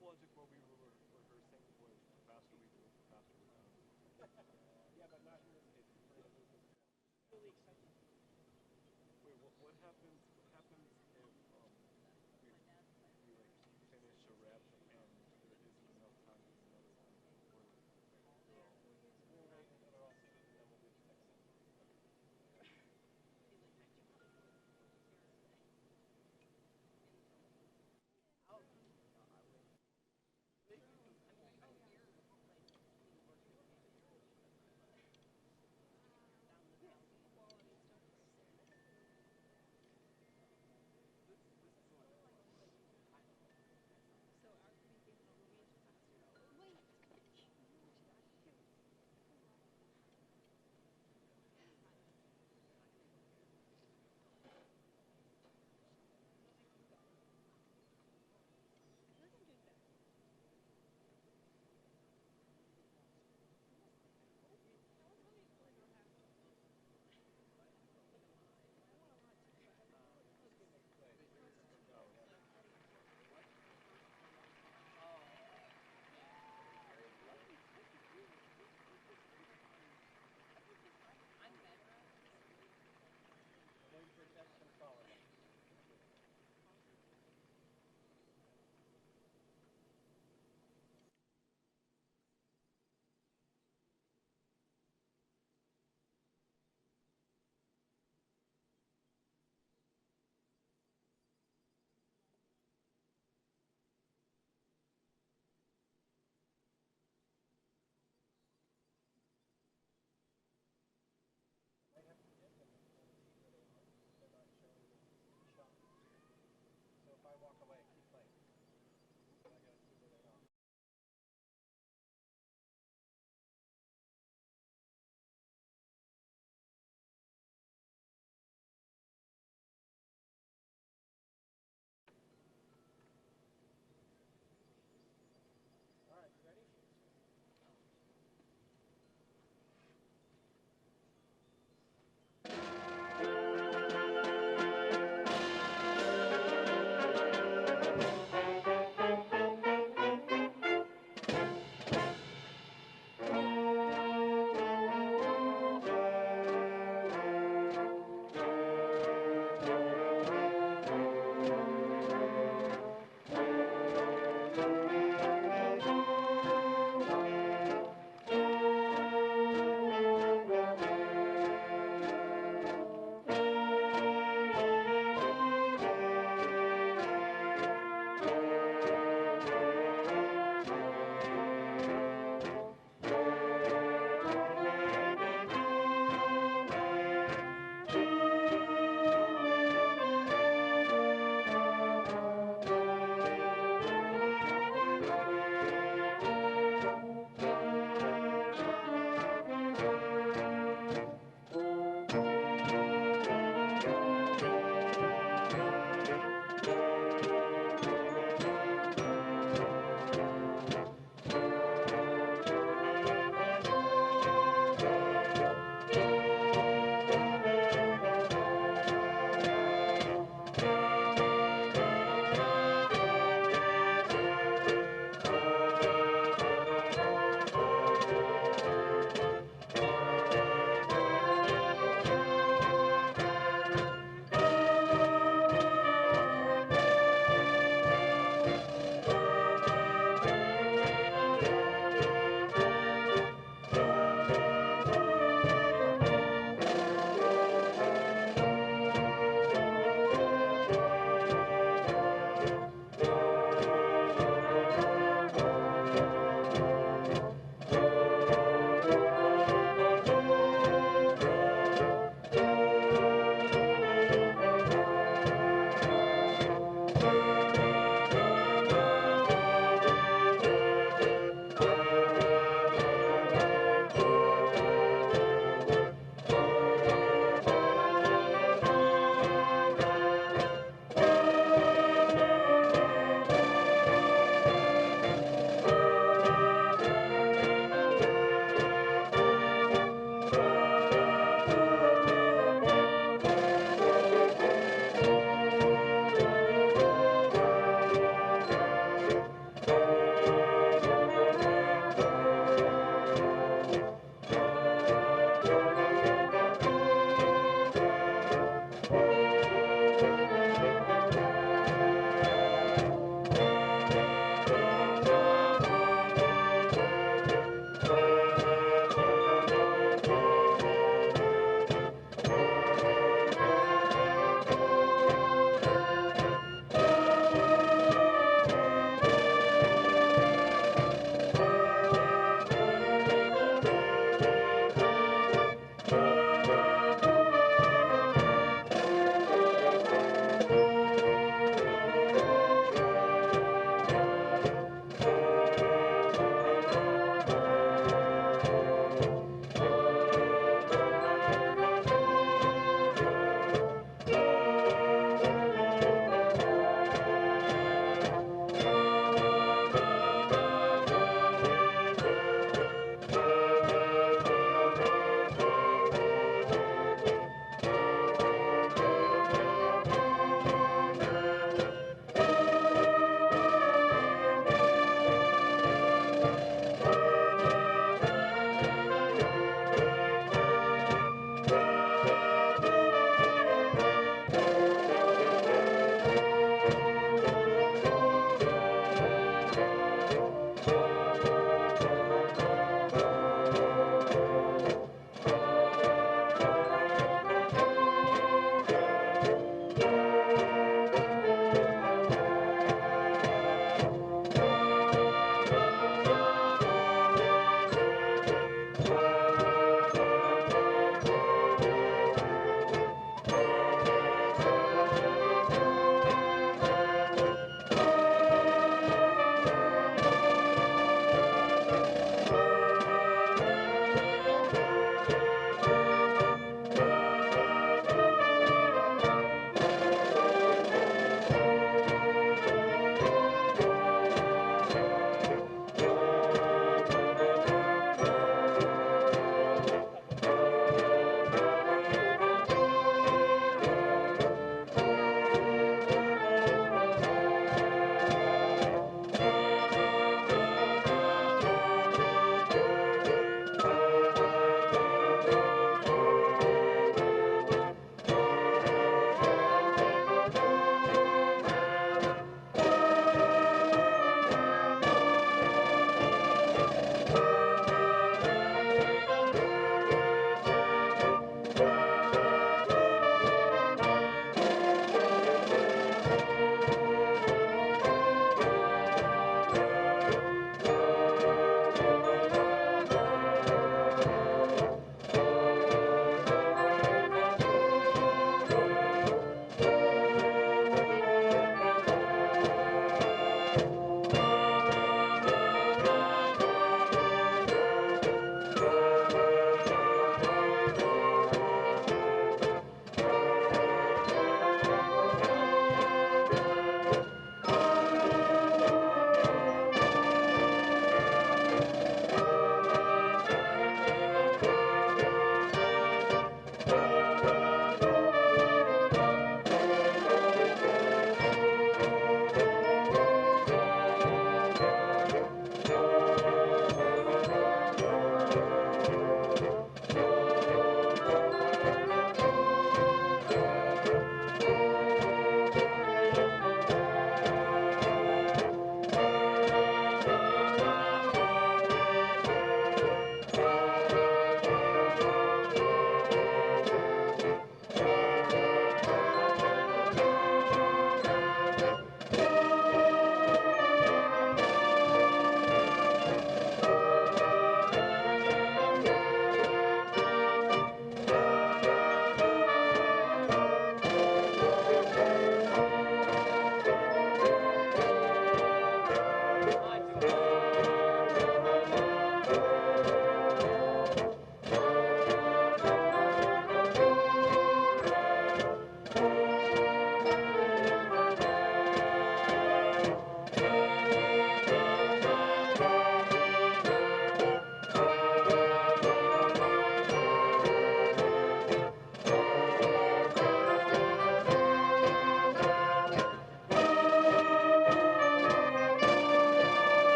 logic what we were rehearsing was the faster we do it, the faster we're done. Yeah, but not in this case. Really exciting. Wait, what happens? What happens if we like finish a rep and there isn't enough time to do another one, or they're all We'll wait until they're all seated and then we'll do the next set. okay.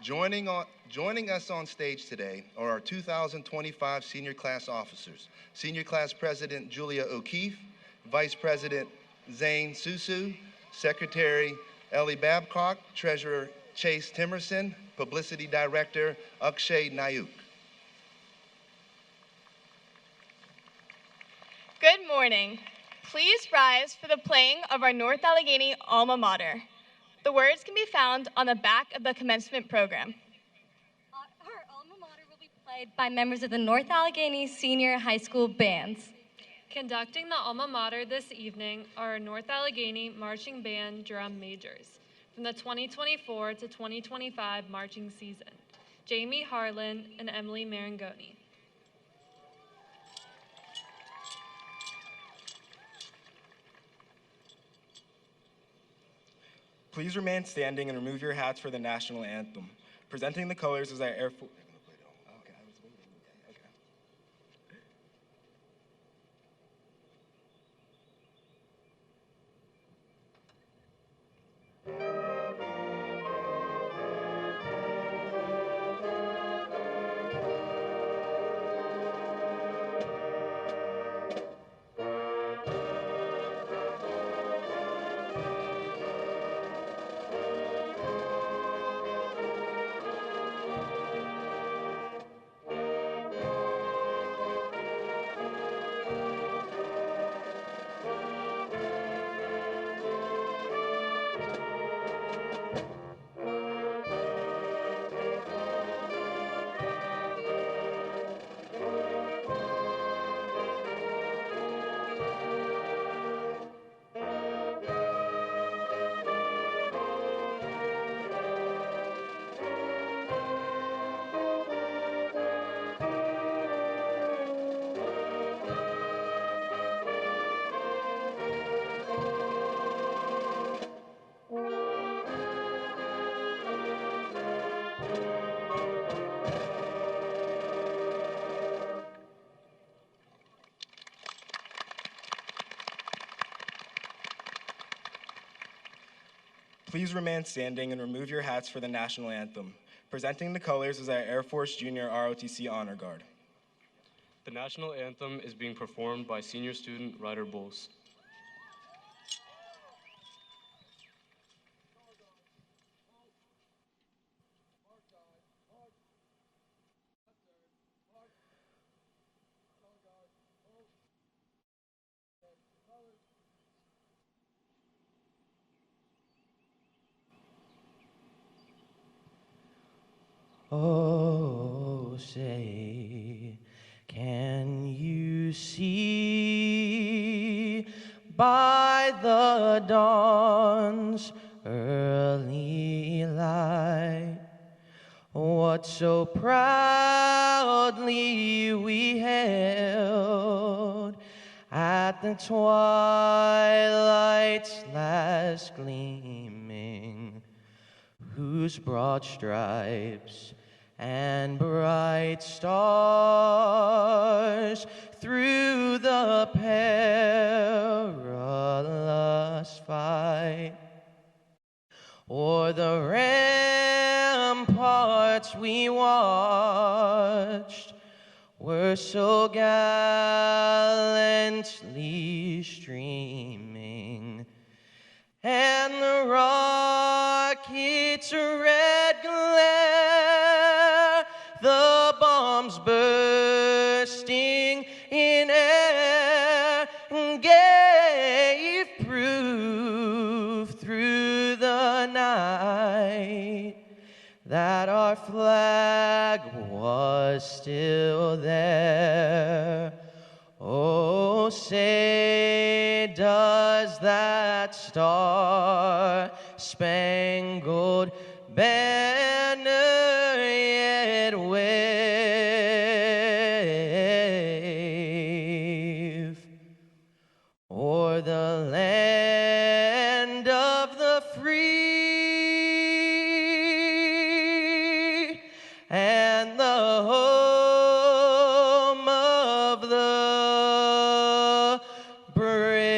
Joining us on stage today are our 2025 senior class officers. Senior Class President Julia O'Keefe, Vice President Zane Susu, Secretary Ellie Babcock, Treasurer Chase Timerson, Publicity Director Akshay Nayuk. Good morning. Please rise for the playing of our North Allegheny alma mater. The words can be found on the back of the commencement program. Our alma mater will be played by members of the North Allegheny Senior High School bands. Conducting the alma mater this evening are our North Allegheny Marching Band drum majors from the 2024 to 2025 marching season, Jamie Harlan and Emily Marangoni. Please remain standing and remove your hats for the national anthem. Presenting the colors is our Air Force. Okay, I was waiting. Please remain standing and remove your hats for the national anthem. Presenting the colors is our Air Force Junior ROTC Honor Guard. The national anthem is being performed by senior student Ryder Bowles. Oh, say, can you see by the dawn's early light what so proudly we held at the twilight's last gleaming, whose broad stripes and bright stars through the perilous fight o'er the ramparts we watched were so gallantly streaming, and the rocket's red glare, the bombs bursting in air, gave proof through the night that our flag was still there. Oh, say, does that star-spangled banner yet wave o'er the land of the free and the home of the brave?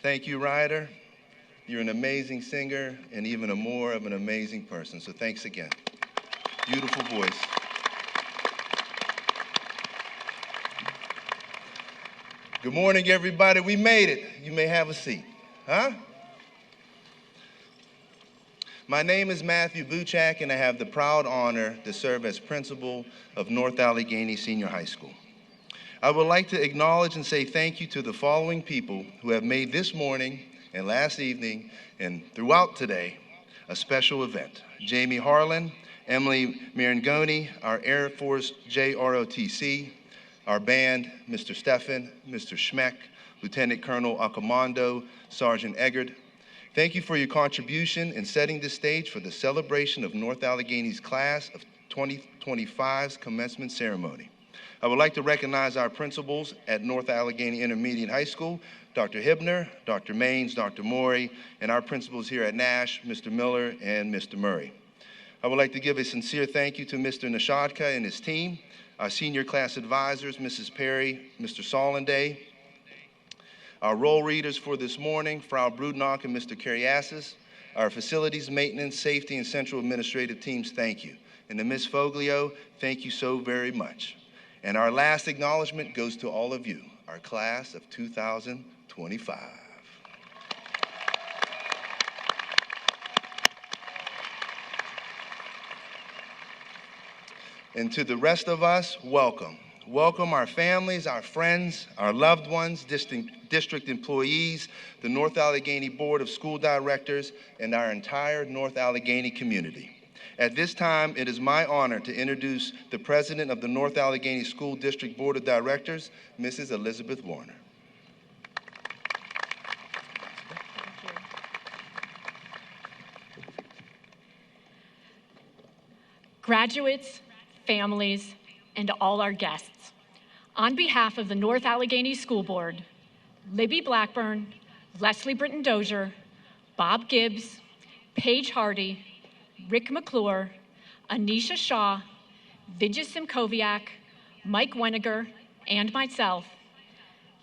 Thank you, Ryder. You're an amazing singer and even more of an amazing person, so thanks again. Beautiful voice. Good morning, everybody. We made it. You may have a seat. Huh? My name is Matthew Buchak, and I have the proud honor to serve as principal of North Allegheny Senior High School. I would like to acknowledge and say thank you to the following people who have made this morning and last evening and throughout today a special event. Jamie Harlan, Emily Marangoni, our Air Force JROTC, our band, Mr. Steffen, Mr. Schmeck, Lieutenant Colonel Accomando, Sergeant Eggert. Thank you for your contribution in setting the stage for the celebration of North Allegheny's class of 2025's commencement ceremony. I would like to recognize our principals at North Allegheny Intermediate High School, Dr. Hibner, Dr. Maines, Dr. Morey, and our principals here at Nash, Mr. Miller and Mr. Murray. I would like to give a sincere thank you to Mr. Nishadka and his team, our senior class advisors, Mrs. Perry, Mr. Solenday, our roll readers for this morning, Frau Brudnock and Mr. Kariasis, our facilities, maintenance, safety, and central administrative teams, thank you. And to Ms. Foglio, thank you so very much. And our last acknowledgement goes to all of you, our class of 2025. And to the rest of us, welcome. Welcome our families, our friends, our loved ones, district employees, the North Allegheny Board of School Directors, and our entire North Allegheny community. At this time, it is my honor to introduce the president of the North Allegheny School District Board of Directors, Mrs. Elizabeth Warner. Graduates, families, and all our guests, on behalf of the North Allegheny School Board, Libby Blackburn, Leslie Britton Dozier, Bob Gibbs, Paige Hardy, Rick McClure, Anisha Shaw, Vidya Simkoviak, Mike Weniger, and myself,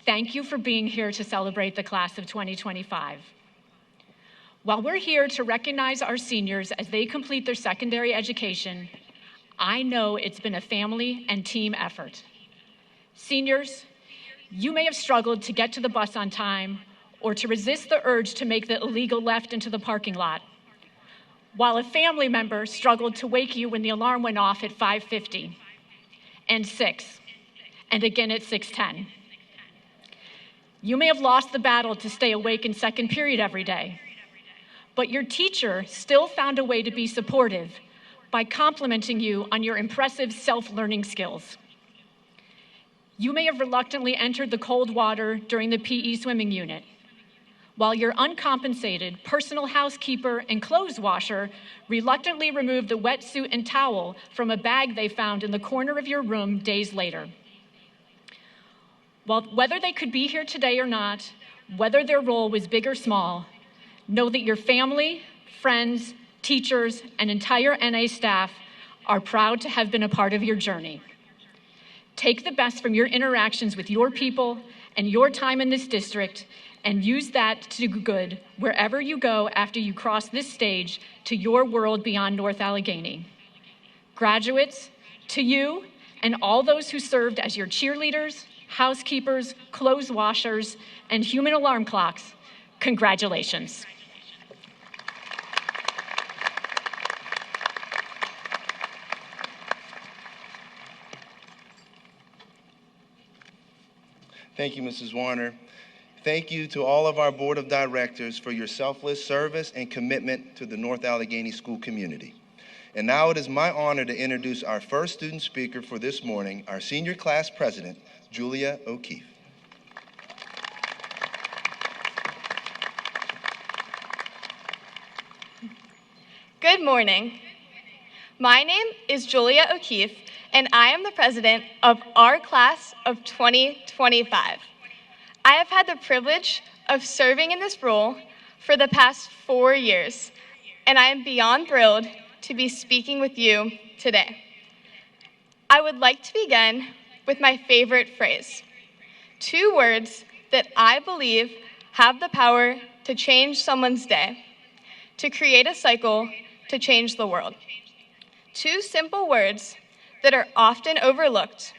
thank you for being here to celebrate the class of 2025. While we're here to recognize our seniors as they complete their secondary education, I know it's been a family and team effort. Seniors, you may have struggled to get to the bus on time or to resist the urge to make the illegal left into the parking lot, while a family member struggled to wake you when the alarm went off at 5:50 and 6, and again at 6:10. You may have lost the battle to stay awake in second period every day, but your teacher still found a way to be supportive by complimenting you on your impressive self-learning skills. You may have reluctantly entered the cold water during the PE swimming unit, while your uncompensated personal housekeeper and clothes washer reluctantly removed the wetsuit and towel from a bag they found in the corner of your room days later. Well, whether they could be here today or not, whether their role was big or small, know that your family, friends, teachers, and entire NA staff are proud to have been a part of your journey. Take the best from your interactions with your people and your time in this district and use that to do good wherever you go after you cross this stage to your world beyond North Allegheny. Graduates, to you and all those who served as your cheerleaders, housekeepers, clothes washers, and human alarm clocks, congratulations. Thank you, Mrs. Warner. Thank you to all of our Board of Directors for your selfless service and commitment to the North Allegheny school community. And now it is my honor to introduce our first student speaker for this morning, our senior class president, Julia O'Keefe. Good morning. My name is Julia O'Keefe, and I am the president of our class of 2025. I have had the privilege of serving in this role for the past 4 years, and I am beyond thrilled to be speaking with you today. I would like to begin with my favorite phrase, 2 words that I believe have the power to change someone's day, to create a cycle to change the world. Two simple words that are often overlooked,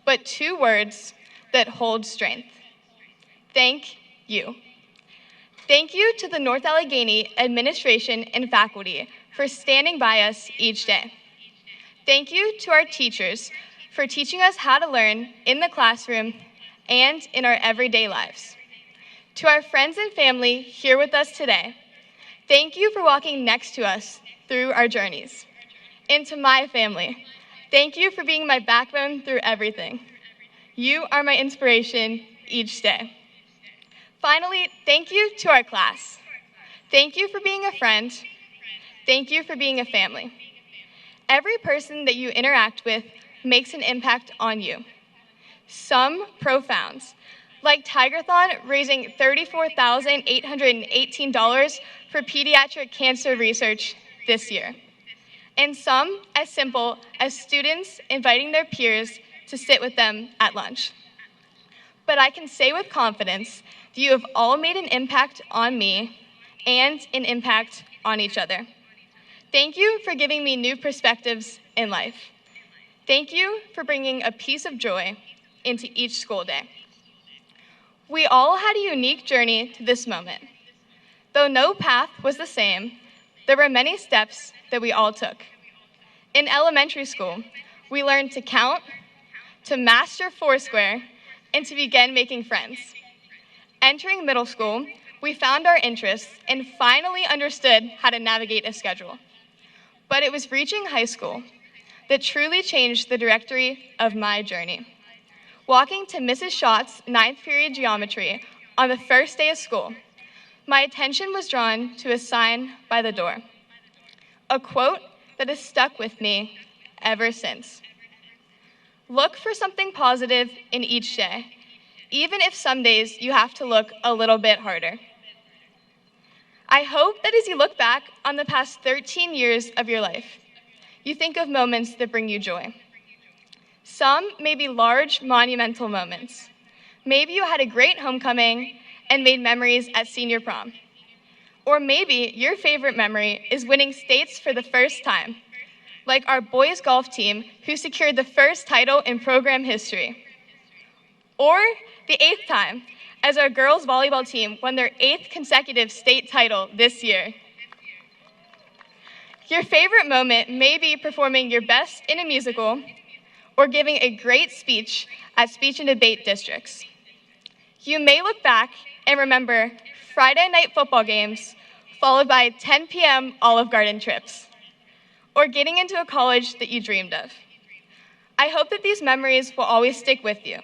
but two words that hold strength. Thank you. Thank you to the North Allegheny administration and faculty for standing by us each day. Thank you to our teachers for teaching us how to learn in the classroom and in our everyday lives. To our friends and family here with us today, thank you for walking next to us through our journeys. And to my family, thank you for being my backbone through everything. You are my inspiration each day. Finally, thank you to our class. Thank you for being a friend. Thank you for being a family. Every person that you interact with makes an impact on you. Some profound, like Tigerthon raising $34,818 for pediatric cancer research this year. And some as simple as students inviting their peers to sit with them at lunch. But I can say with confidence that you have all made an impact on me and an impact on each other. Thank you for giving me new perspectives in life. Thank you for bringing a piece of joy into each school day. We all had a unique journey to this moment. Though no path was the same, there were many steps that we all took. In elementary school, we learned to count, to master Foursquare, and to begin making friends. Entering middle school, we found our interests and finally understood how to navigate a schedule. But it was reaching high school that truly changed the trajectory of my journey. Walking to Mrs. Schott's 9th period geometry on the first day of school, my attention was drawn to a sign by the door, a quote that has stuck with me ever since. Look for something positive in each day, even if some days you have to look a little bit harder. I hope that as you look back on the past 13 years of your life, you think of moments that bring you joy. Some may be large, monumental moments. Maybe you had a great homecoming and made memories at senior prom. Or maybe your favorite memory is winning states for the first time, like our boys golf team who secured the first title in program history. Or the 8th time, as our girls volleyball team won their 8th consecutive state title this year. Your favorite moment may be performing your best in a musical or giving a great speech at speech and debate districts. You may look back and remember Friday night football games followed by 10 p.m. Olive Garden trips, or getting into a college that you dreamed of. I hope that these memories will always stick with you,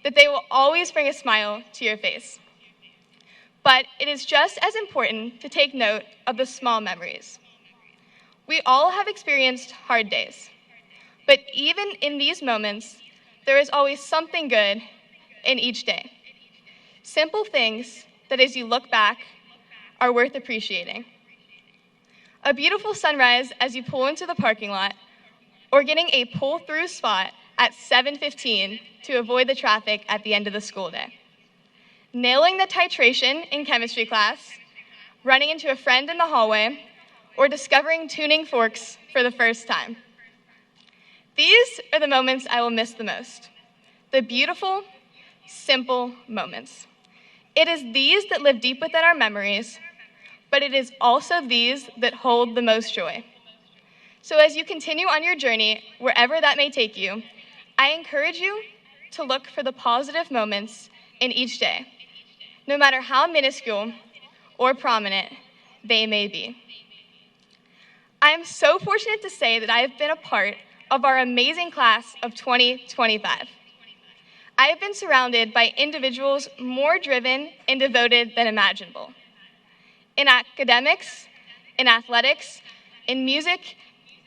that they will always bring a smile to your face. But it is just as important to take note of the small memories. We all have experienced hard days, but even in these moments, there is always something good in each day. Simple things that as you look back are worth appreciating. A beautiful sunrise as you pull into the parking lot, or getting a pull-through spot at 7:15 to avoid the traffic at the end of the school day. Nailing the titration in chemistry class, running into a friend in the hallway, or discovering tuning forks for the first time. These are the moments I will miss the most. The beautiful, simple moments. It is these that live deep within our memories, but it is also these that hold the most joy. So as you continue on your journey, wherever that may take you, I encourage you to look for the positive moments in each day, no matter how minuscule or prominent they may be. I am so fortunate to say that I have been a part of our amazing class of 2025. I have been surrounded by individuals more driven and devoted than imaginable. In academics, in athletics, in music,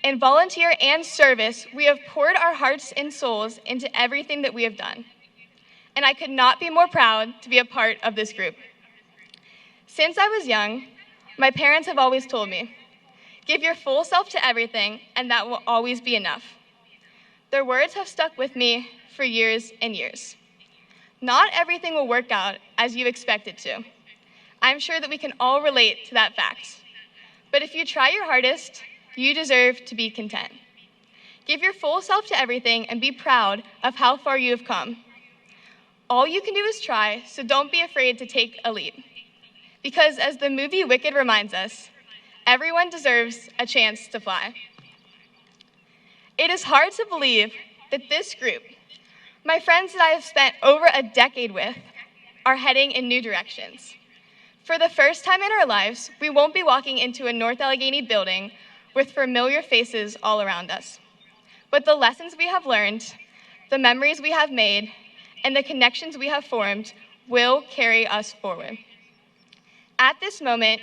in volunteer and service, we have poured our hearts and souls into everything that we have done. And I could not be more proud to be a part of this group. Since I was young, my parents have always told me, give your full self to everything, and that will always be enough. Their words have stuck with me for years and years. Not everything will work out as you expect it to. I'm sure that we can all relate to that fact. But if you try your hardest, you deserve to be content. Give your full self to everything and be proud of how far you have come. All you can do is try, so don't be afraid to take a leap. Because as the movie Wicked reminds us, everyone deserves a chance to fly. It is hard to believe that this group, my friends that I have spent over a decade with, are heading in new directions. For the first time in our lives, we won't be walking into a North Allegheny building with familiar faces all around us. But the lessons we have learned, the memories we have made, and the connections we have formed will carry us forward. At this moment,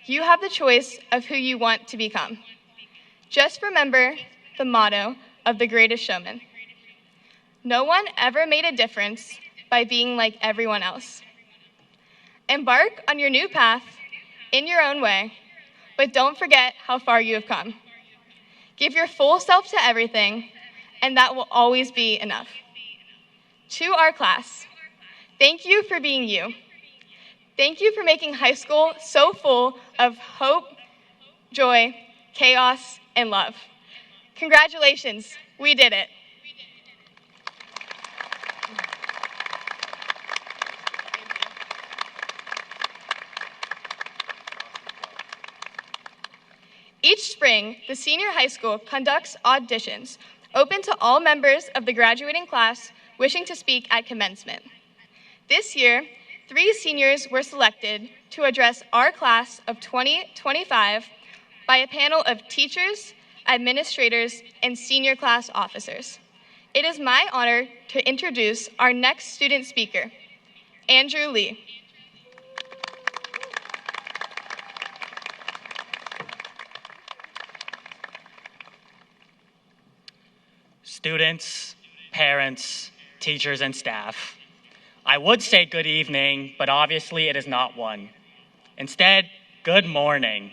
you have the choice of who you want to become. Just remember the motto of The Greatest Showman. No one ever made a difference by being like everyone else. Embark on your new path in your own way, but don't forget how far you have come. Give your full self to everything, and that will always be enough. To our class, thank you for being you. Thank you for making high school so full of hope, joy, chaos, and love. Congratulations, we did it. Each spring, the senior high school conducts auditions open to all members of the graduating class wishing to speak at commencement. This year, 3 seniors were selected to address our class of 2025 by a panel of teachers, administrators, and senior class officers. It is my honor to introduce our next student speaker, Andrew Lee. Students, parents, teachers, and staff. I would say good evening, but obviously it is not one. Instead, good morning.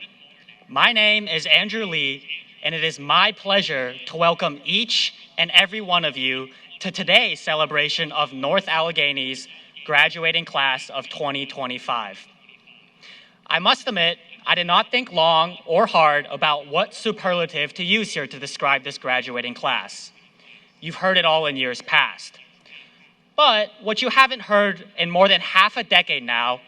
My name is Andrew Lee, and it is my pleasure to welcome each and every one of you to today's celebration of North Allegheny's graduating class of 2025. I must admit, I did not think long or hard about what superlative to use here to describe this graduating class. You've heard it all in years past. But what you haven't heard in more than half a decade now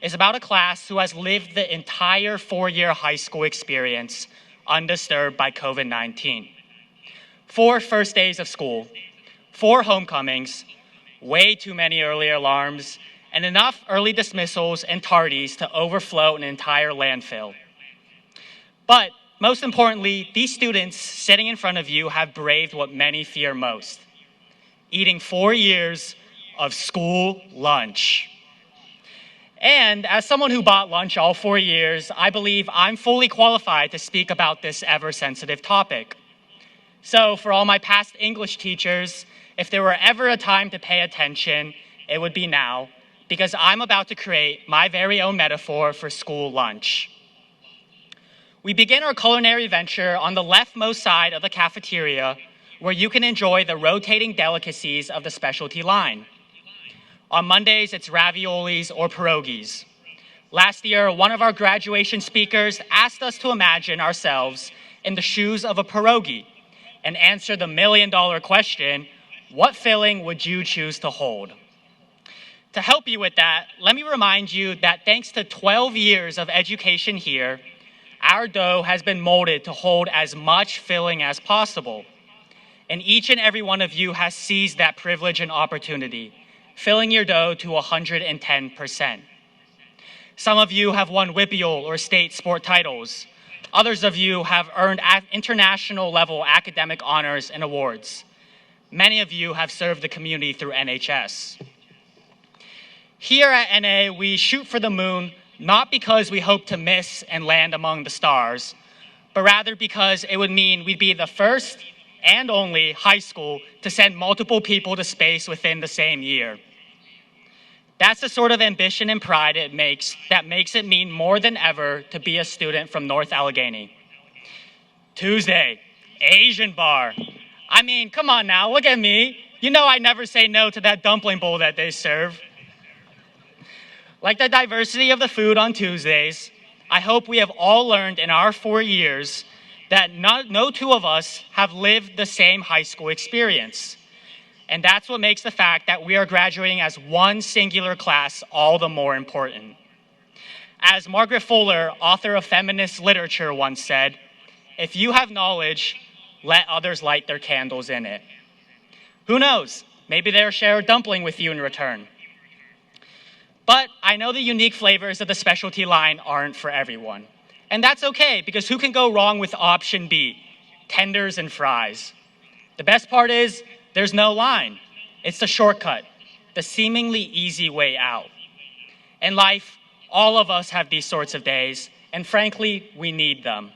is about a class who has lived the entire 4-year high school experience undisturbed by COVID-19. 4 first days of school, 4 homecomings, way too many early alarms, and enough early dismissals and tardies to overflow an entire landfill. But most importantly, these students sitting in front of you have braved what many fear most: eating 4 years of school lunch. And as someone who bought lunch all 4 years, I believe I'm fully qualified to speak about this ever-sensitive topic. So for all my past English teachers, if there were ever a time to pay attention, it would be now, because I'm about to create my very own metaphor for school lunch. We begin our culinary venture on the leftmost side of the cafeteria, where you can enjoy the rotating delicacies of the specialty line. On Mondays, it's raviolis or pierogies. Last year, one of our graduation speakers asked us to imagine ourselves in the shoes of a pierogi and answer the million-dollar question, what filling would you choose to hold? To help you with that, let me remind you that thanks to 12 years of education here, our dough has been molded to hold as much filling as possible. And each and every one of you has seized that privilege and opportunity, filling your dough to 110%. Some of you have won WIPIAL or state sport titles. Others of you have earned international level academic honors and awards. Many of you have served the community through NHS. Here at NA, we shoot for the moon, not because we hope to miss and land among the stars, but rather because it would mean we'd be the first and only high school to send multiple people to space within the same year. That's the sort of ambition and pride that makes it mean more than ever to be a student from North Allegheny. Tuesday, Asian bar. I mean, come on now, look at me. You know I never say no to that dumpling bowl that they serve. Like the diversity of the food on Tuesdays, I hope we have all learned in our 4 years that no two of us have lived the same high school experience. And that's what makes the fact that we are graduating as one singular class all the more important. As Margaret Fuller, author of feminist literature, once said, "If you have knowledge, let others light their candles in it." Who knows? Maybe they'll share a dumpling with you in return. But I know the unique flavors of the specialty line aren't for everyone. And that's okay, because who can go wrong with option B, tenders and fries? The best part is there's no line. It's the shortcut, the seemingly easy way out. In life, all of us have these sorts of days, and frankly, we need them.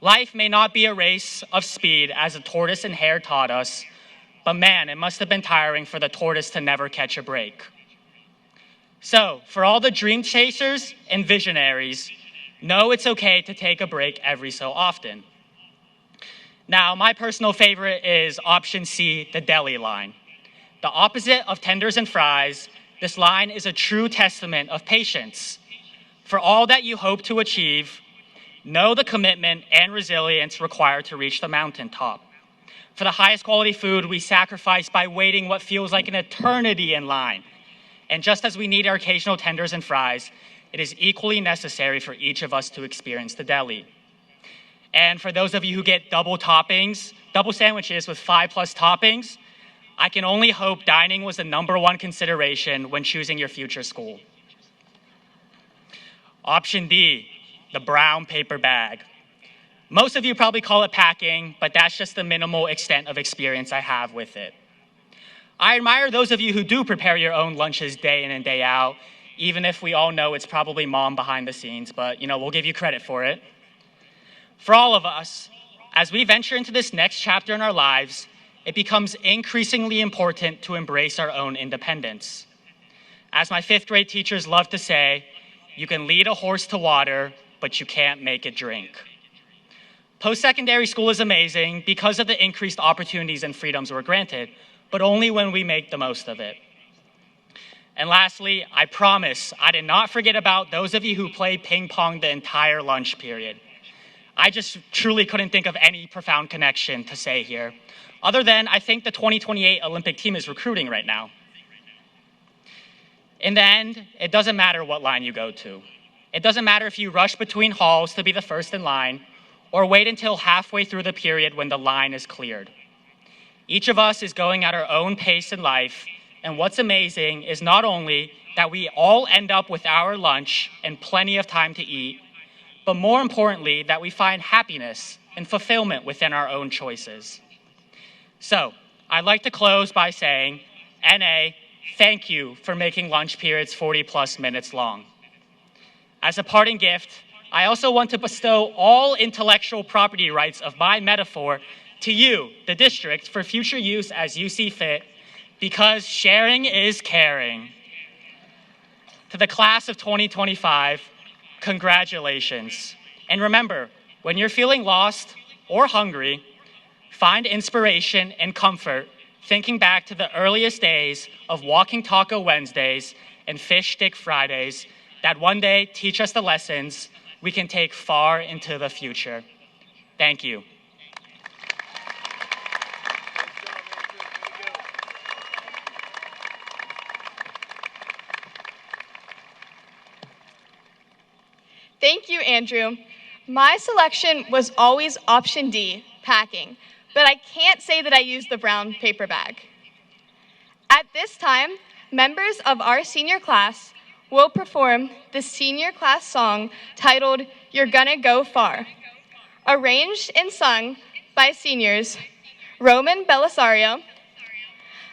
Life may not be a race of speed, as the tortoise and hare taught us, but man, it must have been tiring for the tortoise to never catch a break. So, for all the dream chasers and visionaries, know it's okay to take a break every so often. Now, my personal favorite is option C, the deli line. The opposite of tenders and fries, this line is a true testament of patience. For all that you hope to achieve, know the commitment and resilience required to reach the mountaintop. For the highest quality food, we sacrifice by waiting what feels like an eternity in line. And just as we need our occasional tenders and fries, it is equally necessary for each of us to experience the deli. And for those of you who get double sandwiches with 5+ toppings, I can only hope dining was the #1 consideration when choosing your future school. Option D, the brown paper bag. Most of you probably call it packing, but that's just the minimal extent of experience I have with it. I admire those of you who do prepare your own lunches day in and day out, even if we all know it's probably mom behind the scenes, but we'll give you credit for it. For all of us, as we venture into this next chapter in our lives, it becomes increasingly important to embrace our own independence. As my 5th grade teachers love to say, you can lead a horse to water, but you can't make it drink. Post-secondary school is amazing because of the increased opportunities and freedoms we're granted, but only when we make the most of it. And lastly, I promise I did not forget about those of you who played ping pong the entire lunch period. I just truly couldn't think of any profound connection to say here, other than I think the 2028 Olympic team is recruiting right now. In the end, it doesn't matter what line you go to. It doesn't matter if you rush between halls to be the first in line, or wait until halfway through the period when the line is cleared. Each of us is going at our own pace in life, and what's amazing is not only that we all end up with our lunch and plenty of time to eat, but more importantly, that we find happiness and fulfillment within our own choices. So, I'd like to close by saying, NA, thank you for making lunch periods 40+ minutes long. As a parting gift, I also want to bestow all intellectual property rights of my metaphor to you, the district, for future use as you see fit, because sharing is caring. To the class of 2025, congratulations. And remember, when you're feeling lost or hungry, find inspiration and comfort thinking back to the earliest days of Walking Taco Wednesdays and Fish Stick Fridays that one day teach us the lessons we can take far into the future. Thank you. Thank you, Andrew. My selection was always option D, packing, but I can't say that I used the brown paper bag. At this time, members of our senior class will perform the senior class song titled You're Gonna Go Far, arranged and sung by seniors Roman Belisario,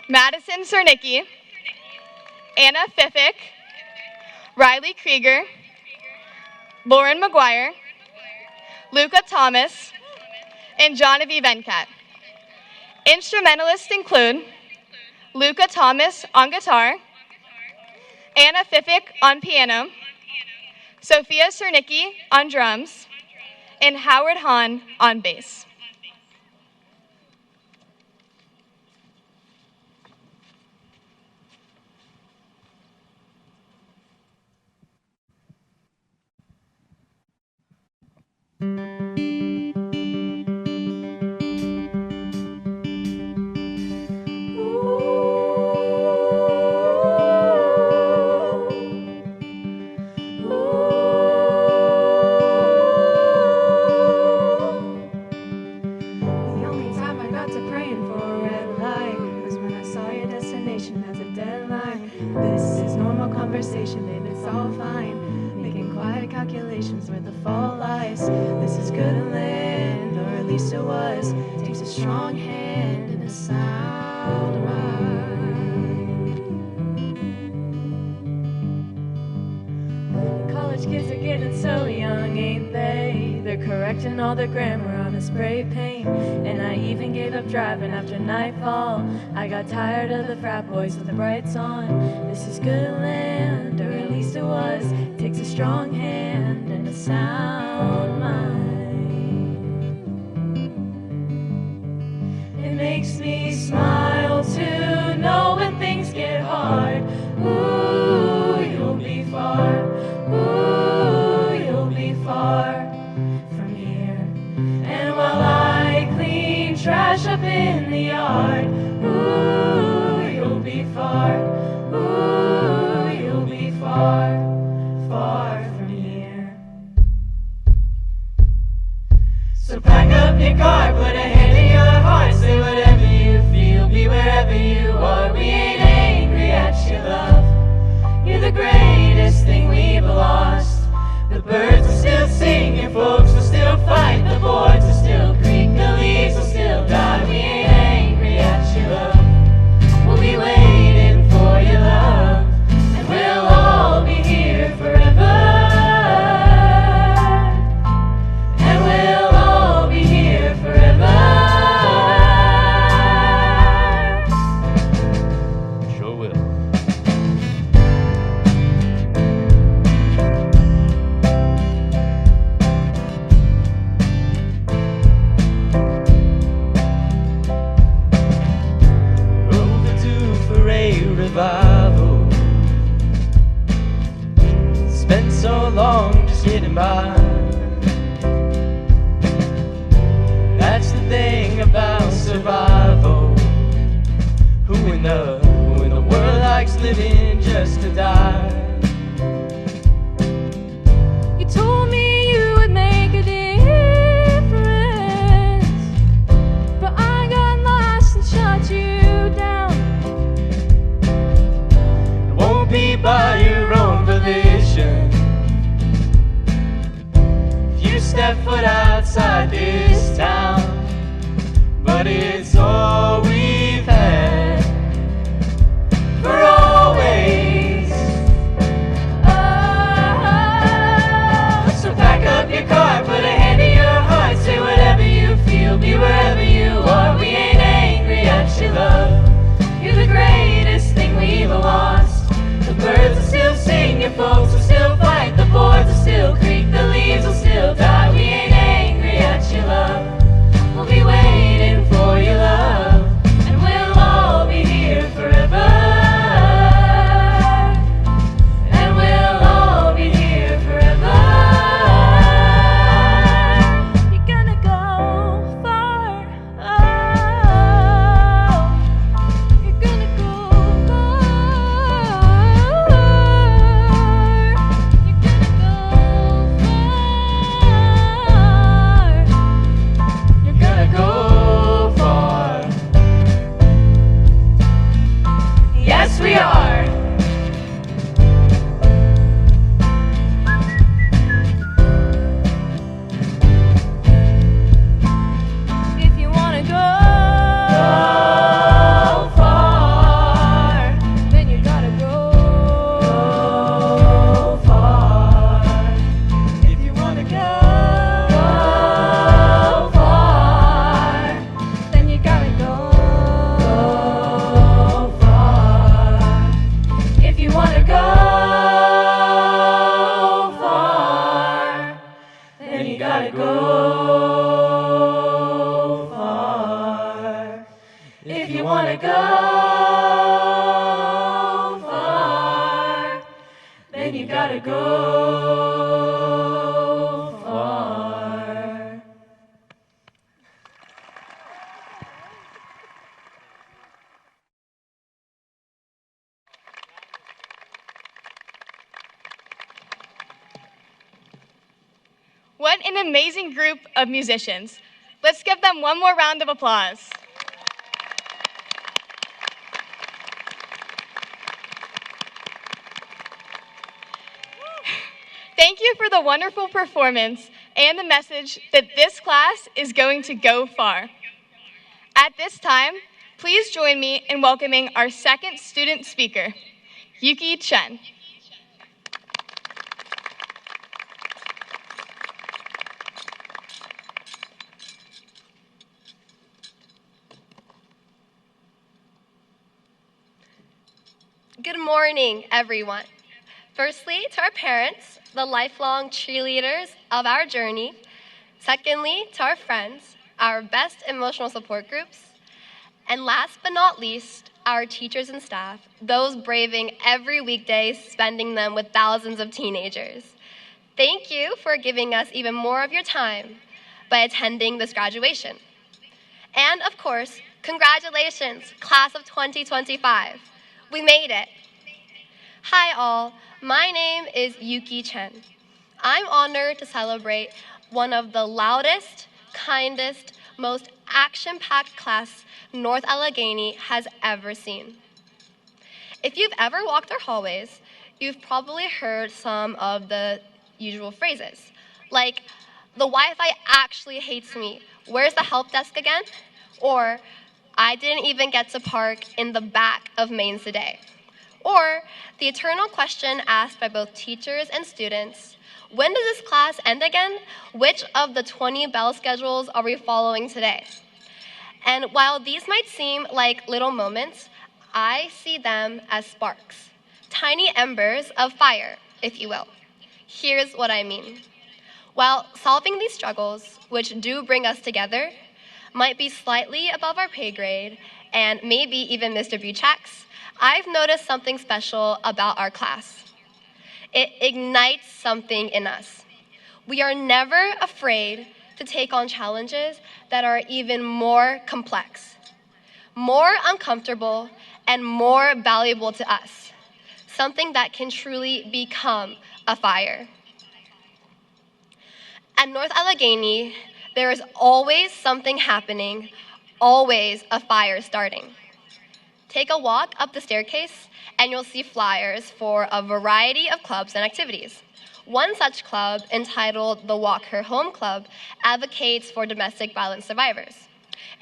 Madison Cernicki, Anna Fiffick, Riley Krieger, Lauren McGuire, Luca Thomas, and Genevieve Venkat. Instrumentalists include Luca Thomas on guitar, Anna Fiffick on piano, Sophia Cernicki on drums, and Howard Hahn on bass. constellations where the fall lies. This is good land, or at least it was. Takes a strong hand and a sound mind. College kids are getting so young, ain't they? They're correcting all their grammar on a spray paint. And I even gave up driving after nightfall. I got tired of the frat boys with the brights on. This is good land, or at least it was. Takes a strong hand and a sound mind. It makes me smile to know when things get hard. Ooh, you'll be far. Ooh, you'll be far from here. And while I clean trash up in the yard, ooh, you'll be far. Ooh, you'll be far, far from here. So pack up your car, put a hand in your heart, say whatever you feel, be wherever you are. We ain't angry at you, love. You're the greatest thing we've lost. The birds will still sing, your folks will still fight, the boards will still creak, the leaves will still die. We ain't angry at you, love. We'll be waiting for your love, and we'll all be here forever. And we'll all be here forever. Sure will. Revival. Spent so long just getting by. That's the thing about survival. Who in the world likes living just to die? You told me you would make a difference, but I got lost and shut you down. Won't be by your own volition. If you step foot outside this town, but it's all we've had for always. Oh, so pack up your car, put a hand in your heart, say whatever you feel, be wherever you are. We ain't angry at you, love. You're the greatest thing we've lost. The birds will still sing, your folks will still fight, the boards will still creak, the leaves will still die. We ain't angry at you, love. We'll be waiting for your love, and we'll all be here forever. And we'll all be here forever. You're gonna go far. Oh, you're gonna go far. You're gonna go far. Yes, we are. If you wanna go far, then you gotta go far. If you wanna go far, then you gotta go far. If you wanna go far, then you gotta go far. If you wanna go far, then you gotta go far. What an amazing group of musicians. Let's give them one more round of applause. Thank you for the wonderful performance and the message that this class is going to go far. At this time, please join me in welcoming our second student speaker, Yuki Chen. Good morning, everyone. Firstly, to our parents, the lifelong cheerleaders of our journey. Secondly, to our friends, our best emotional support groups. And last but not least, our teachers and staff, those braving every weekday, spending them with thousands of teenagers. Thank you for giving us even more of your time by attending this graduation. And of course, congratulations, class of 2025. We made it. Hi all, my name is Yuki Chen. I'm honored to celebrate one of the loudest, kindest, most action-packed class North Allegheny has ever seen. If you've ever walked our hallways, you've probably heard some of the usual phrases, like, the Wi-Fi actually hates me, where's the help desk again? Or, I didn't even get to park in the back of mains today. Or, the eternal question asked by both teachers and students, when does this class end again? Which of the 20 bell schedules are we following today? And while these might seem like little moments, I see them as sparks, tiny embers of fire, if you will. Here's what I mean. While solving these struggles, which do bring us together, might be slightly above our pay grade, and maybe even Mr. Buchak's, I've noticed something special about our class. It ignites something in us. We are never afraid to take on challenges that are even more complex, more uncomfortable, and more valuable to us, something that can truly become a fire. At North Allegheny, there is always something happening, always a fire starting. Take a walk up the staircase and you'll see flyers for a variety of clubs and activities. One such club, entitled the Walk Her Home Club, advocates for domestic violence survivors.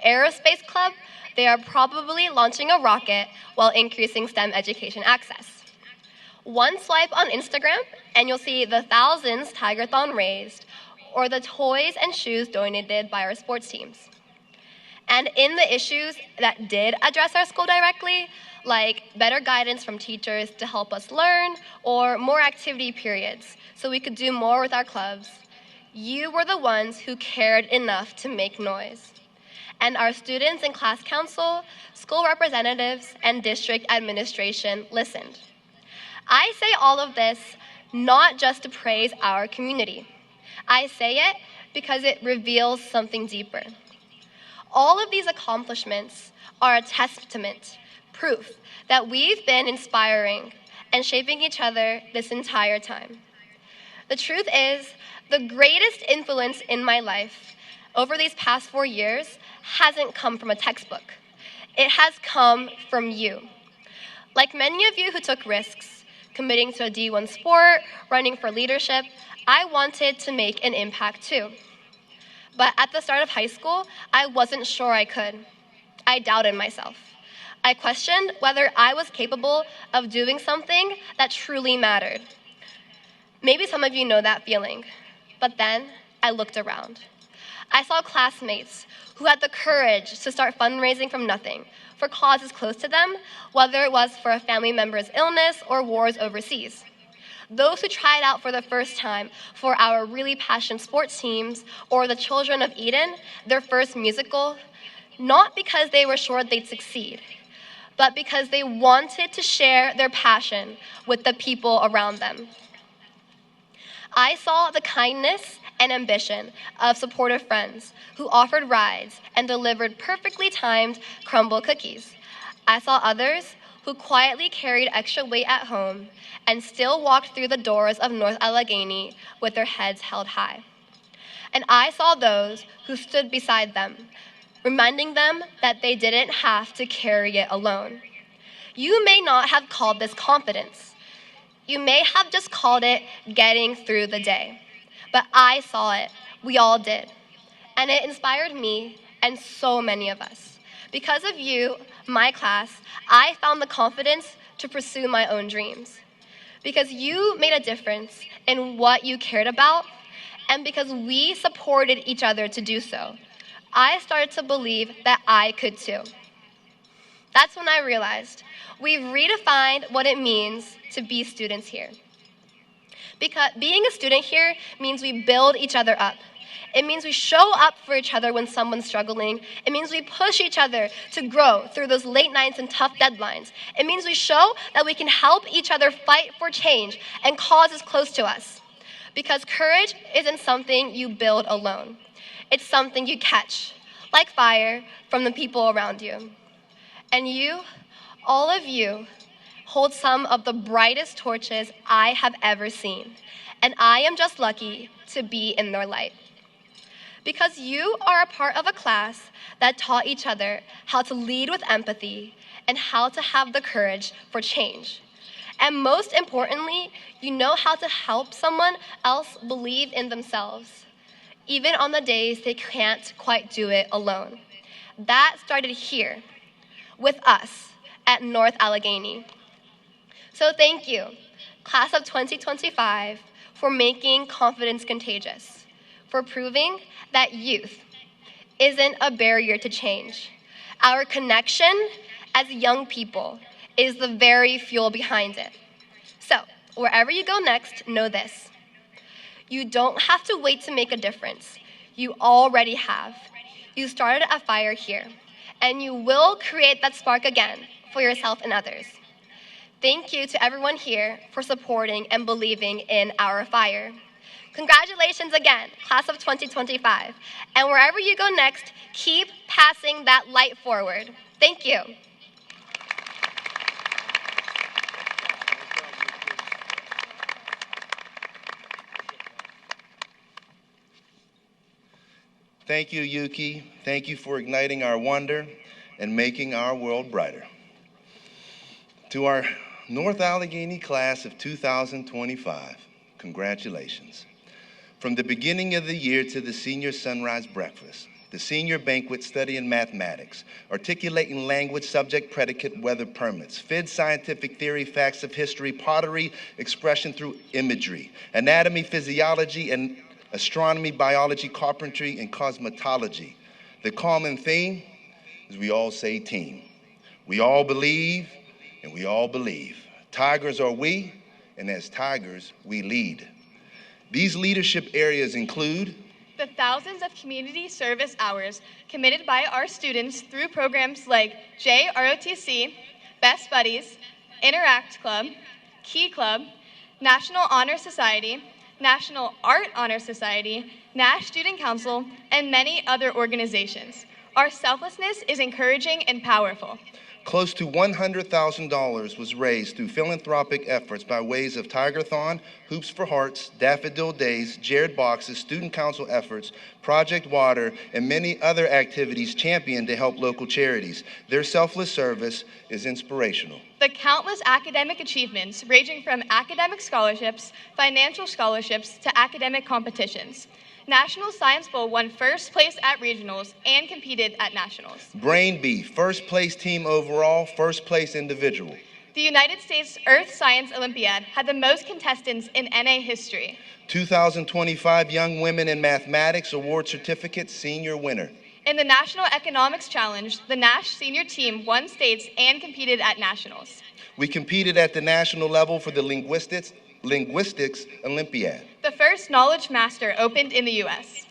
Aerospace Club, they are probably launching a rocket while increasing STEM education access. One swipe on Instagram and you'll see the thousands Tiger-thon raised, or the toys and shoes donated by our sports teams. And in the issues that did address our school directly, like better guidance from teachers to help us learn, or more activity periods so we could do more with our clubs, you were the ones who cared enough to make noise. And our students in class council, school representatives, and district administration listened. I say all of this not just to praise our community. I say it because it reveals something deeper. All of these accomplishments are a testament, proof that we've been inspiring and shaping each other this entire time. The truth is, the greatest influence in my life over these past 4 years hasn't come from a textbook. It has come from you. Like many of you who took risks, committing to a D1 sport, running for leadership, I wanted to make an impact too. But at the start of high school, I wasn't sure I could. I doubted myself. I questioned whether I was capable of doing something that truly mattered. Maybe some of you know that feeling, but then I looked around. I saw classmates who had the courage to start fundraising from nothing for causes close to them, whether it was for a family member's illness or wars overseas. Those who tried out for the first time for our really passionate sports teams, or the Children of Eden, their first musical, not because they were sure they'd succeed, but because they wanted to share their passion with the people around them. I saw the kindness and ambition of supportive friends who offered rides and delivered perfectly timed crumble cookies. I saw others who quietly carried extra weight at home and still walked through the doors of North Allegheny with their heads held high. And I saw those who stood beside them, reminding them that they didn't have to carry it alone. You may not have called this confidence. You may have just called it getting through the day, but I saw it. We all did. And it inspired me and so many of us. Because of you, my class, I found the confidence to pursue my own dreams. Because you made a difference in what you cared about, and because we supported each other to do so, I started to believe that I could too. That's when I realized we've redefined what it means to be students here. Because being a student here means we build each other up. It means we show up for each other when someone's struggling. It means we push each other to grow through those late nights and tough deadlines. It means we show that we can help each other fight for change and causes close to us. Because courage isn't something you build alone. It's something you catch, like fire, from the people around you. And you, all of you, hold some of the brightest torches I have ever seen. And I am just lucky to be in their light. Because you are a part of a class that taught each other how to lead with empathy and how to have the courage for change. And most importantly, you know how to help someone else believe in themselves, even on the days they can't quite do it alone. That started here, with us at North Allegheny. So thank you, class of 2025, for making confidence contagious, for proving that youth isn't a barrier to change. Our connection as young people is the very fuel behind it. So, wherever you go next, know this. You don't have to wait to make a difference. You already have. You started a fire here, and you will create that spark again for yourself and others. Thank you to everyone here for supporting and believing in our fire. Congratulations again, class of 2025. And wherever you go next, keep passing that light forward. Thank you. Thank you, Yuki. Thank you for igniting our wonder and making our world brighter. To our North Allegheny class of 2025, congratulations. From the beginning of the year to the senior sunrise breakfast, the senior banquet studying mathematics, articulating language, subject, predicate, weather permits, FID scientific theory, facts of history, pottery, expression through imagery, anatomy, physiology, and astronomy, biology, carpentry, and cosmetology. The common theme is we all say team. We all believe, and we all believe. Tigers are we, and as tigers, we lead. These leadership areas include the thousands of community service hours committed by our students through programs like JROTC, Best Buddies, Interact Club, Key Club, National Honor Society, National Art Honor Society, Nash Student Council, and many other organizations. Our selflessness is encouraging and powerful. Close to $100,000 was raised through philanthropic efforts by ways of Tiger-thon, Hoops for Hearts, Daffodil Days, Jared Boxes, Student Council efforts, Project Water, and many other activities championed to help local charities. Their selfless service is inspirational. The countless academic achievements ranging from academic scholarships, financial scholarships, to academic competitions. National Science Bowl won first place at regionals and competed at nationals. Brain Bee, first place team overall, first place individual. The United States Earth Science Olympiad had the most contestants in NA history. 2025 Young Women in Mathematics Award Certificate Senior winner. In the National Economics Challenge, the Nash senior team won states and competed at nationals. We competed at the national level for the Linguistics Olympiad. The first Knowledge Master opened in the U.S.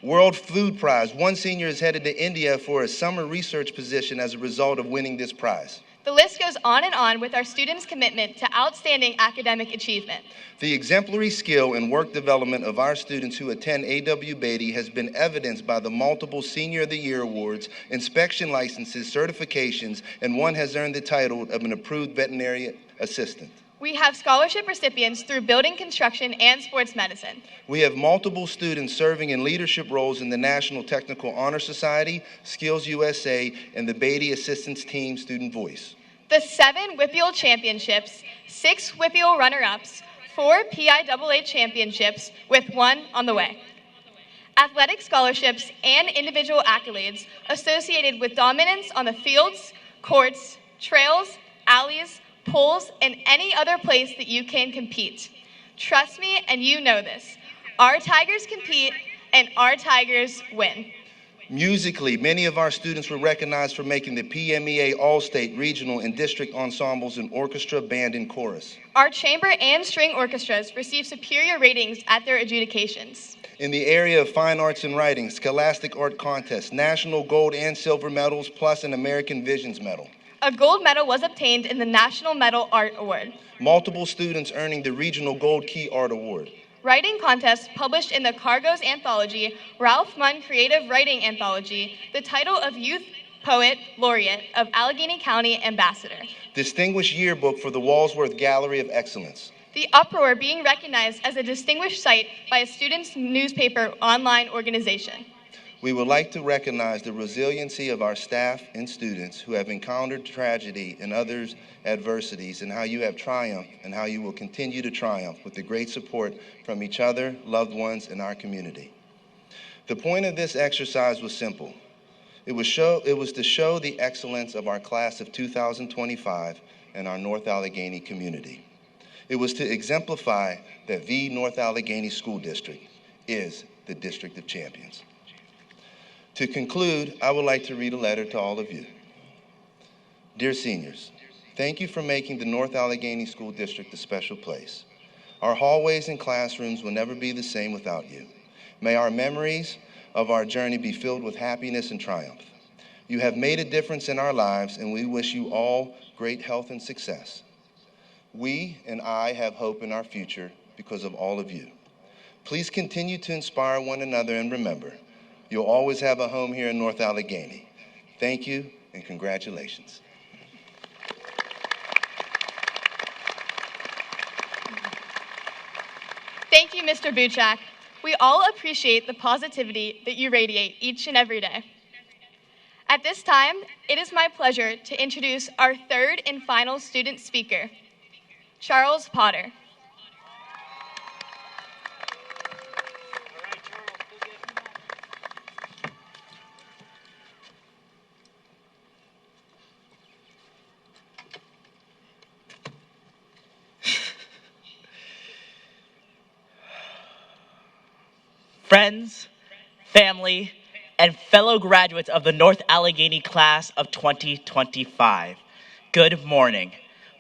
World Food Prize. One senior is headed to India for a summer research position as a result of winning this prize. The list goes on and on with our students' commitment to outstanding academic achievement. The exemplary skill and work development of our students who attend A.W. Beatty has been evidenced by the multiple Senior of the Year awards, inspection licenses, certifications, and one has earned the title of an approved veterinary assistant. We have scholarship recipients through building construction and sports medicine. We have multiple students serving in leadership roles in the National Technical Honor Society, Skills USA, and the Beatty Assistance Team Student Voice. the 7 WPIAL championships, 6 WPIAL runner-ups, 4 PIAA championships, with 1 on the way. Athletic scholarships and individual accolades associated with dominance on the fields, courts, trails, alleys, poles, and any other place that you can compete. Trust me, and you know this. Our Tigers compete, and our Tigers win. Musically, many of our students were recognized for making the PMEA All-State, Regional, and District ensembles in orchestra, band, and chorus. Our chamber and string orchestras received superior ratings at their adjudications. In the area of fine arts and writing, scholastic art contests, national gold and silver medals, plus an American Visions Medal. A gold medal was obtained in the National Medal Art Award. Multiple students earning the Regional Gold Key Art Award. Writing contests published in the Cargo's anthology, Ralph Munn Creative Writing Anthology, the title of Youth Poet Laureate of Allegheny County Ambassador. Distinguished yearbook for the Walsworth Gallery of Excellence. The Uproar being recognized as a distinguished site by a students' newspaper online organization. We would like to recognize the resiliency of our staff and students who have encountered tragedy and others' adversities, and how you have triumphed and how you will continue to triumph with the great support from each other, loved ones, and our community. The point of this exercise was simple. It was to show the excellence of our class of 2025 and our North Allegheny community. It was to exemplify that the North Allegheny School District is the District of Champions. To conclude, I would like to read a letter to all of you. Dear seniors, thank you for making the North Allegheny School District a special place. Our hallways and classrooms will never be the same without you. May our memories of our journey be filled with happiness and triumph. You have made a difference in our lives, and we wish you all great health and success. We and I have hope in our future because of all of you. Please continue to inspire one another, and remember, you'll always have a home here in North Allegheny. Thank you and congratulations. Thank you, Mr. Buchak. We all appreciate the positivity that you radiate each and every day. At this time, it is my pleasure to introduce our third and final student speaker, Charles Potter. Friends, family, and fellow graduates of the North Allegheny class of 2025, good morning.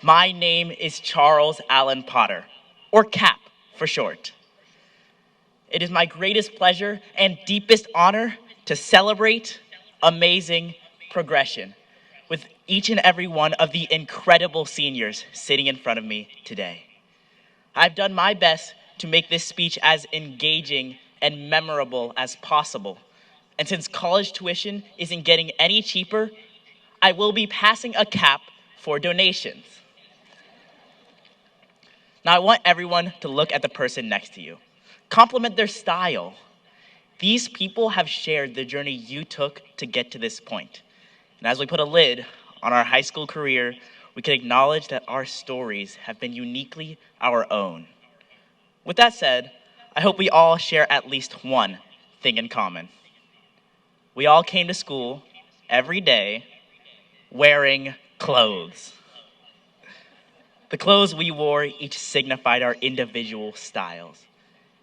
My name is Charles Allen Potter, or CAP for short. It is my greatest pleasure and deepest honor to celebrate amazing progression with each and every one of the incredible seniors sitting in front of me today. I've done my best to make this speech as engaging and memorable as possible. And since college tuition isn't getting any cheaper, I will be passing a cap for donations. Now I want everyone to look at the person next to you. Compliment their style. These people have shared the journey you took to get to this point. And as we put a lid on our high school career, we can acknowledge that our stories have been uniquely our own. With that said, I hope we all share at least one thing in common. We all came to school every day wearing clothes. The clothes we wore each signified our individual styles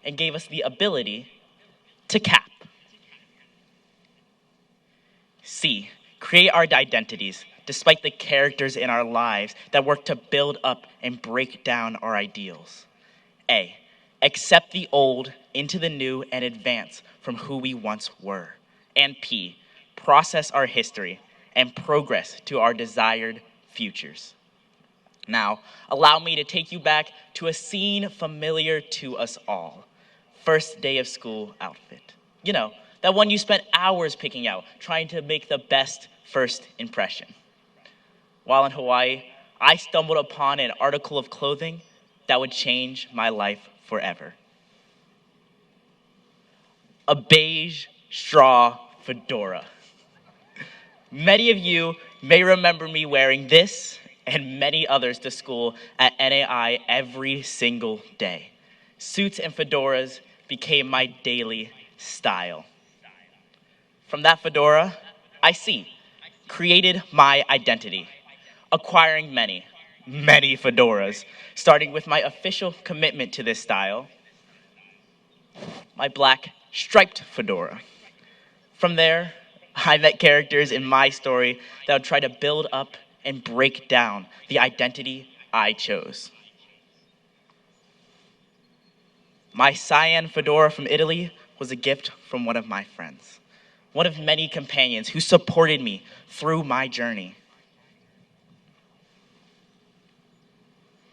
and gave us the ability to cap. C, create our identities despite the characters in our lives that work to build up and break down our ideals. A, accept the old into the new and advance from who we once were. And P, process our history and progress to our desired futures. Now, allow me to take you back to a scene familiar to us all. First day of school outfit. You know, that one you spent hours picking out, trying to make the best first impression. While in Hawaii, I stumbled upon an article of clothing that would change my life forever. A beige straw fedora. Many of you may remember me wearing this and many others to school at NAI every single day. Suits and fedoras became my daily style. From that fedora, I created my identity, acquiring many fedoras, starting with my official commitment to this style, my black striped fedora. From there, I met characters in my story that would try to build up and break down the identity I chose. My cyan fedora from Italy was a gift from one of my friends, one of many companions who supported me through my journey.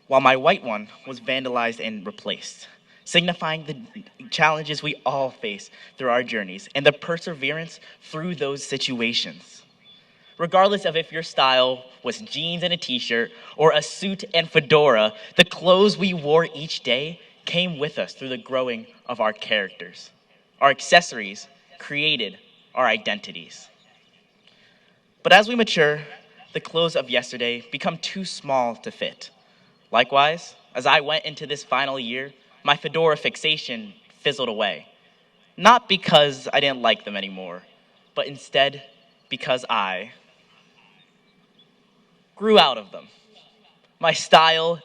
While my white one was vandalized and replaced, signifying the challenges we all face through our journeys and the perseverance through those situations. Regardless of if your style was jeans and a t-shirt or a suit and fedora, the clothes we wore each day came with us through the growing of our characters. Our accessories created our identities. But as we mature, the clothes of yesterday become too small to fit. Likewise, as I went into this final year, my fedora fixation fizzled away. Not because I didn't like them anymore, but instead because I grew out of them. My style,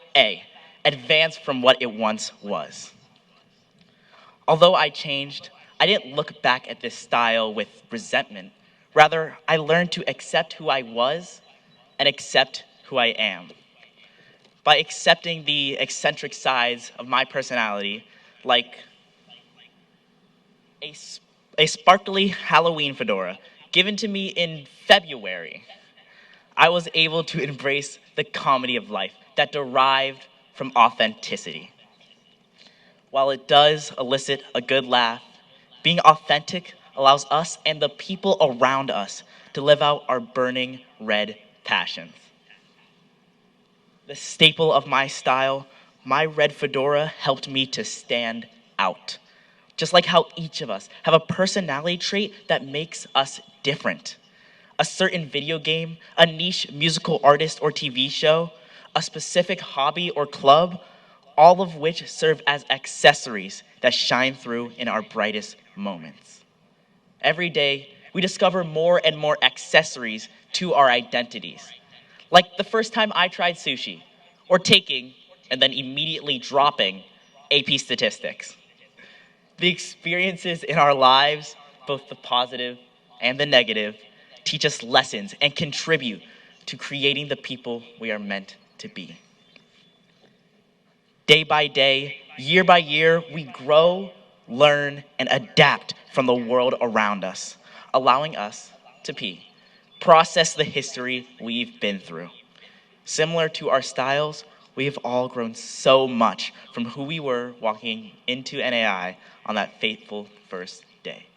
advanced from what it once was. Although I changed, I didn't look back at this style with resentment. Rather, I learned to accept who I was and accept who I am. By accepting the eccentric sides of my personality, like a sparkly Halloween fedora given to me in February, I was able to embrace the comedy of life that derived from authenticity. While it does elicit a good laugh, being authentic allows us and the people around us to live out our burning red passions. The staple of my style, my red fedora helped me to stand out. Just like how each of us have a personality trait that makes us different. A certain video game, a niche musical artist or TV show, a specific hobby or club, all of which serve as accessories that shine through in our brightest moments. Every day, we discover more and more accessories to our identities. Like the first time I tried sushi, or taking and then immediately dropping AP statistics. The experiences in our lives, both the positive and the negative, teach us lessons and contribute to creating the people we are meant to be. Day by day, year by year, we grow, learn, and adapt from the world around us, allowing us to process the history we've been through. Similar to our styles, we have all grown so much from who we were walking into NAI on that fateful first day.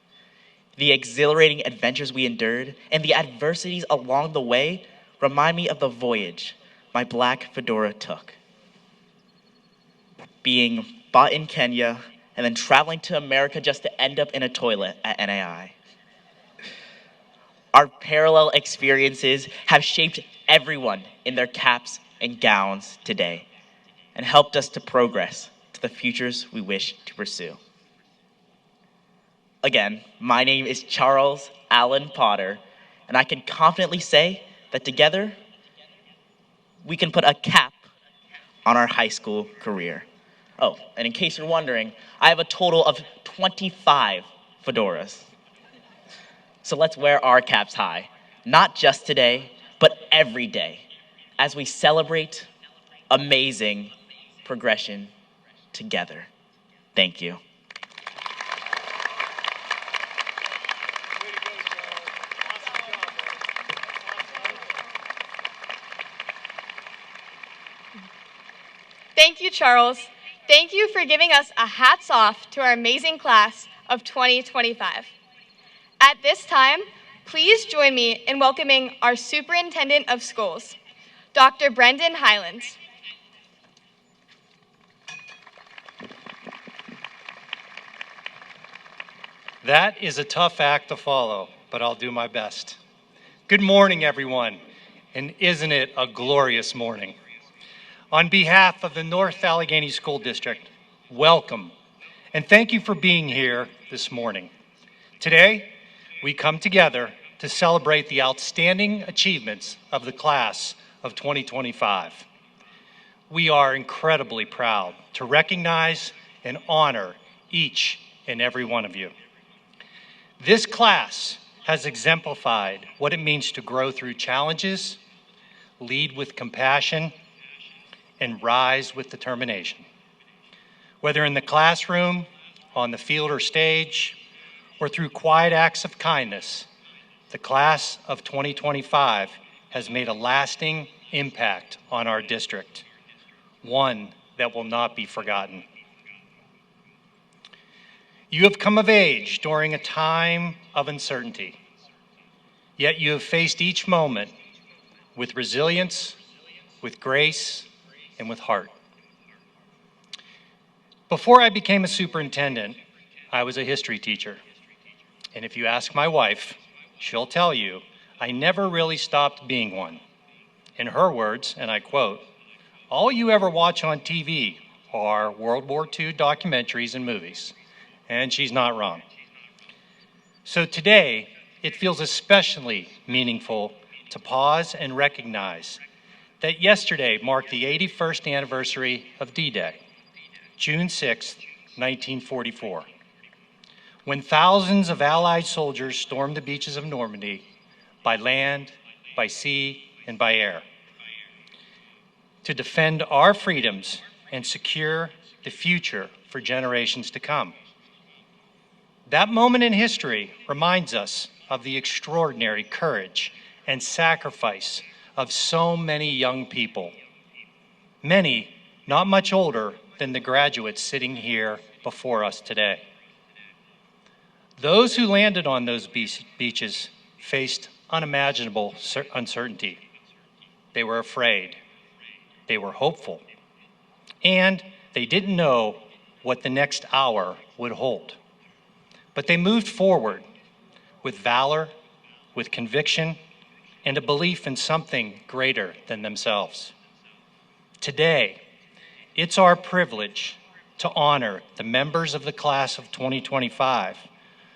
The exhilarating adventures we endured and the adversities along the way remind me of the voyage my black fedora took. Being bought in Kenya and then traveling to America just to end up in a toilet at NAI. Our parallel experiences have shaped everyone in their caps and gowns today and helped us to progress to the futures we wish to pursue. Again, my name is Charles Allen Potter, and I can confidently say that together, we can put a cap on our high school career. Oh, and in case you're wondering, I have a total of 25 fedoras. So let's wear our caps high, not just today, but every day, as we celebrate amazing progression together. Thank you. Thank you, Charles. Thank you for giving us a hats off to our amazing class of 2025. At this time, please join me in welcoming our Superintendent of Schools, Dr. Brendan Highlands. That is a tough act to follow, but I'll do my best. Good morning, everyone. And isn't it a glorious morning? On behalf of the North Allegheny School District, welcome, and thank you for being here this morning. Today, we come together to celebrate the outstanding achievements of the class of 2025. We are incredibly proud to recognize and honor each and every one of you. This class has exemplified what it means to grow through challenges, lead with compassion, and rise with determination. Whether in the classroom, on the field or stage, or through quiet acts of kindness, the class of 2025 has made a lasting impact on our district, one that will not be forgotten. You have come of age during a time of uncertainty, yet you have faced each moment with resilience, with grace, and with heart. Before I became a superintendent, I was a history teacher. And if you ask my wife, she'll tell you, I never really stopped being one. In her words, and I quote, "All you ever watch on TV are World War II documentaries and movies." And she's not wrong. So today, it feels especially meaningful to pause and recognize that yesterday marked the 81st anniversary of D-Day, June 6, 1944, when thousands of Allied soldiers stormed the beaches of Normandy by land, by sea, and by air to defend our freedoms and secure the future for generations to come. That moment in history reminds us of the extraordinary courage and sacrifice of so many young people, many not much older than the graduates sitting here before us today. Those who landed on those beaches faced unimaginable uncertainty. They were afraid, they were hopeful, and they didn't know what the next hour would hold. But they moved forward with valor, with conviction, and a belief in something greater than themselves. Today, it's our privilege to honor the members of the class of 2025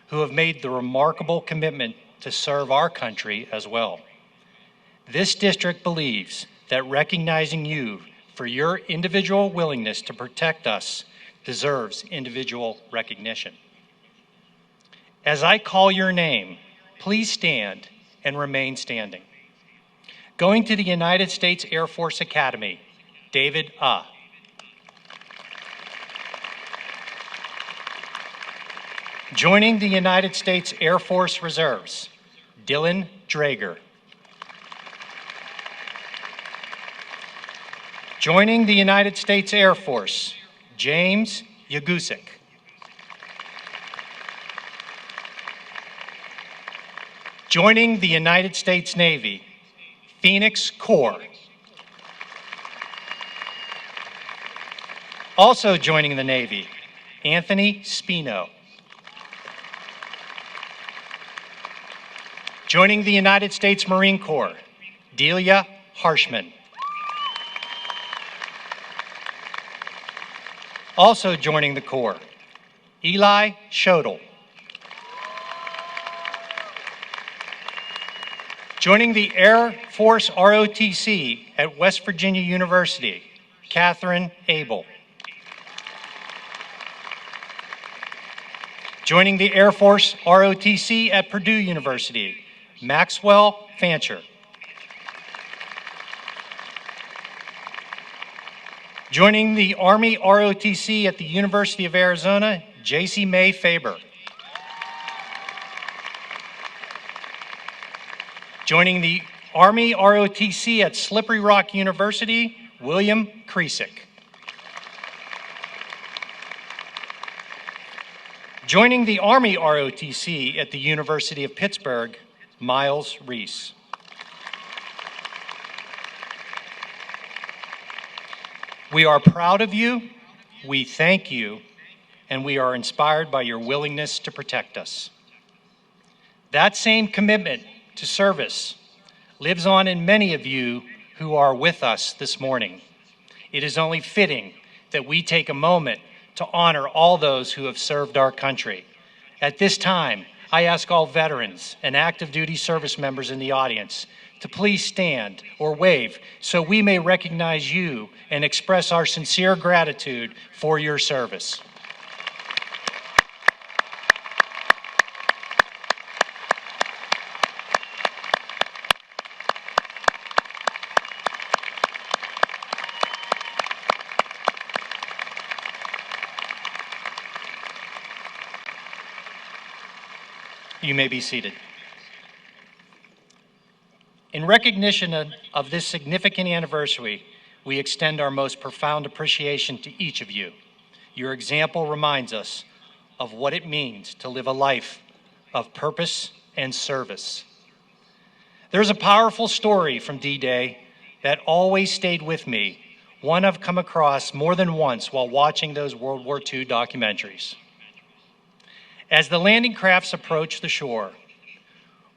who have made the remarkable commitment to serve our country as well. This district believes that recognizing you for your individual willingness to protect us deserves individual recognition. As I call your name, please stand and remain standing. Going to the United States Air Force Academy, David Ah. Joining the United States Air Force Reserves, Dylan Drager. Joining the United States Air Force, James Yagusik. Joining the United States Navy, Phoenix Corps. Also joining the Navy, Anthony Spino. Joining the United States Marine Corps, Delia Harshman. Also joining the Corps, Eli Shodel. Joining the Air Force ROTC at West Virginia University, Catherine Abel. Joining the Air Force ROTC at Purdue University, Maxwell Fancher. Joining the Army ROTC at the University of Arizona, J.C. May Faber. Joining the Army ROTC at Slippery Rock University, William Kresick. Joining the Army ROTC at the University of Pittsburgh, Miles Reese. We are proud of you, we thank you, and we are inspired by your willingness to protect us. That same commitment to service lives on in many of you who are with us this morning. It is only fitting that we take a moment to honor all those who have served our country. At this time, I ask all veterans and active duty service members in the audience to please stand or wave so we may recognize you and express our sincere gratitude for your service. You may be seated. In recognition of this significant anniversary, we extend our most profound appreciation to each of you. Your example reminds us of what it means to live a life of purpose and service. There's a powerful story from D-Day that always stayed with me, one I've come across more than once while watching those World War II documentaries. As the landing crafts approached the shore,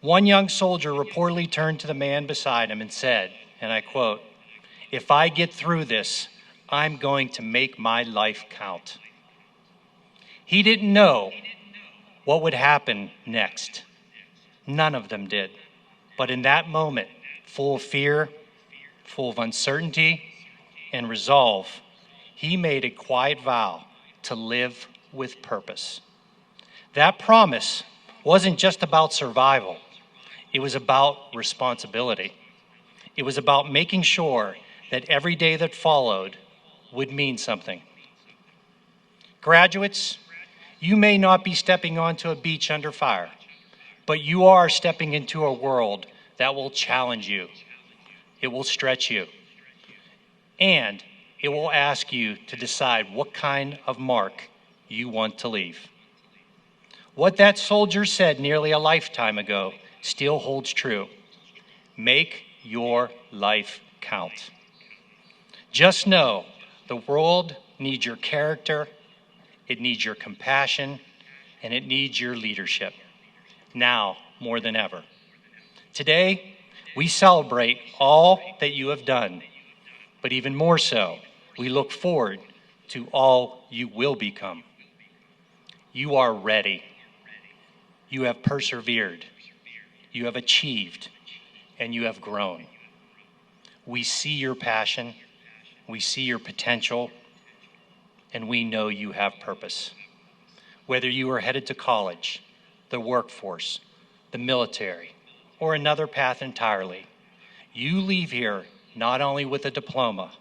one young soldier reportedly turned to the man beside him and said, and I quote, "If I get through this, I'm going to make my life count." He didn't know what would happen next. None of them did. But in that moment, full of fear, full of uncertainty and resolve, he made a quiet vow to live with purpose. That promise wasn't just about survival. It was about responsibility. It was about making sure that every day that followed would mean something. Graduates, you may not be stepping onto a beach under fire, but you are stepping into a world that will challenge you. It will stretch you. And it will ask you to decide what kind of mark you want to leave. What that soldier said nearly a lifetime ago still holds true. Make your life count. Just know the world needs your character, it needs your compassion, and it needs your leadership, now more than ever. Today, we celebrate all that you have done, but even more so, we look forward to all you will become. You are ready. You have persevered, you have achieved, and you have grown. We see your passion, we see your potential, and we know you have purpose. Whether you are headed to college, the workforce, the military, or another path entirely, you leave here not only with a diploma,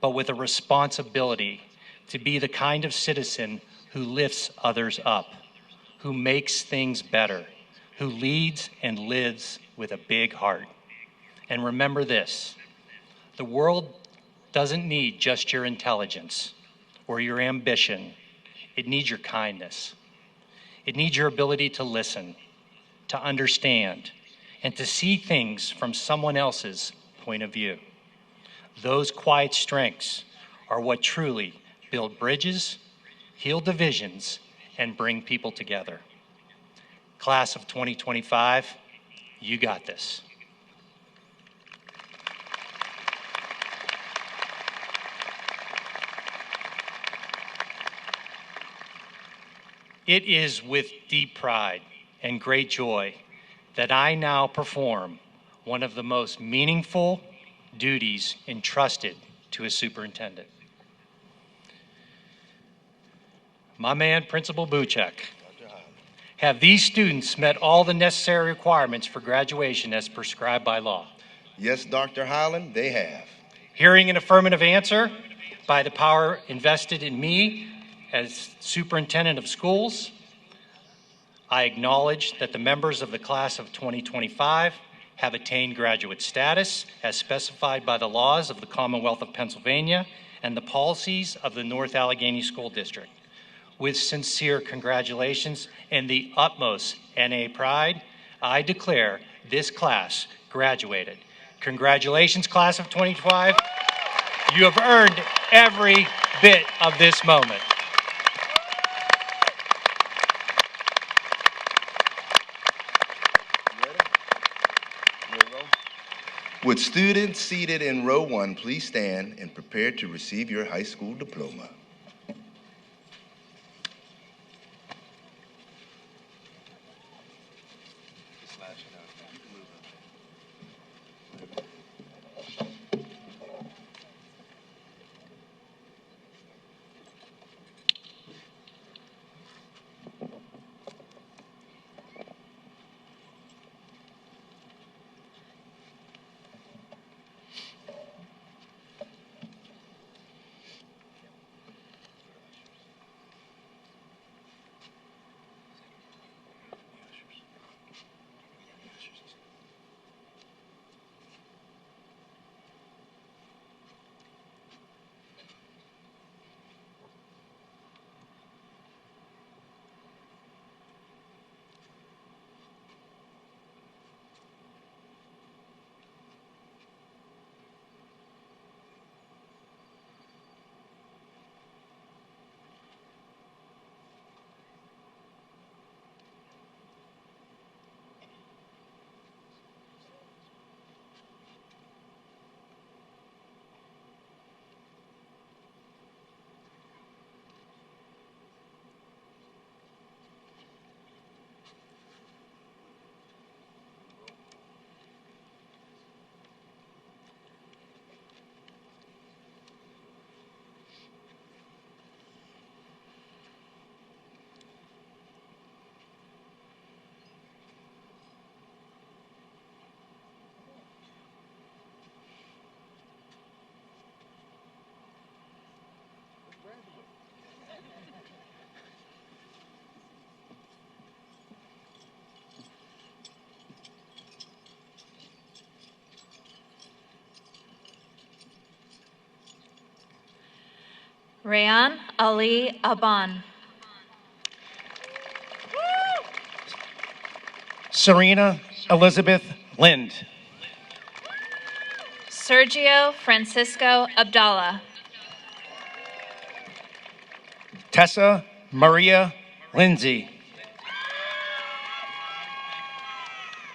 but with a responsibility to be the kind of citizen who lifts others up, who makes things better, who leads and lives with a big heart. And remember this, the world doesn't need just your intelligence or your ambition. It needs your kindness. It needs your ability to listen, to understand, and to see things from someone else's point of view. Those quiet strengths are what truly build bridges, heal divisions, and bring people together. Class of 2025, you got this. It is with deep pride and great joy that I now perform one of the most meaningful duties entrusted to a superintendent. My man, Principal Buchek, have these students met all the necessary requirements for graduation as prescribed by law? Yes, Dr. Highland, they have. Hearing an affirmative answer by the power invested in me as superintendent of schools, I acknowledge that the members of the class of 2025 have attained graduate status as specified by the laws of the Commonwealth of Pennsylvania and the policies of the North Allegheny School District. With sincere congratulations and the utmost NA pride, I declare this class graduated. Congratulations, class of 2025. You have earned every bit of this moment. Would students seated in row 1 please stand and prepare to receive your high school diploma? Rayan Ali Aban. Serena Elizabeth Lind. Sergio Francisco Abdallah. Tessa Maria Lindsay.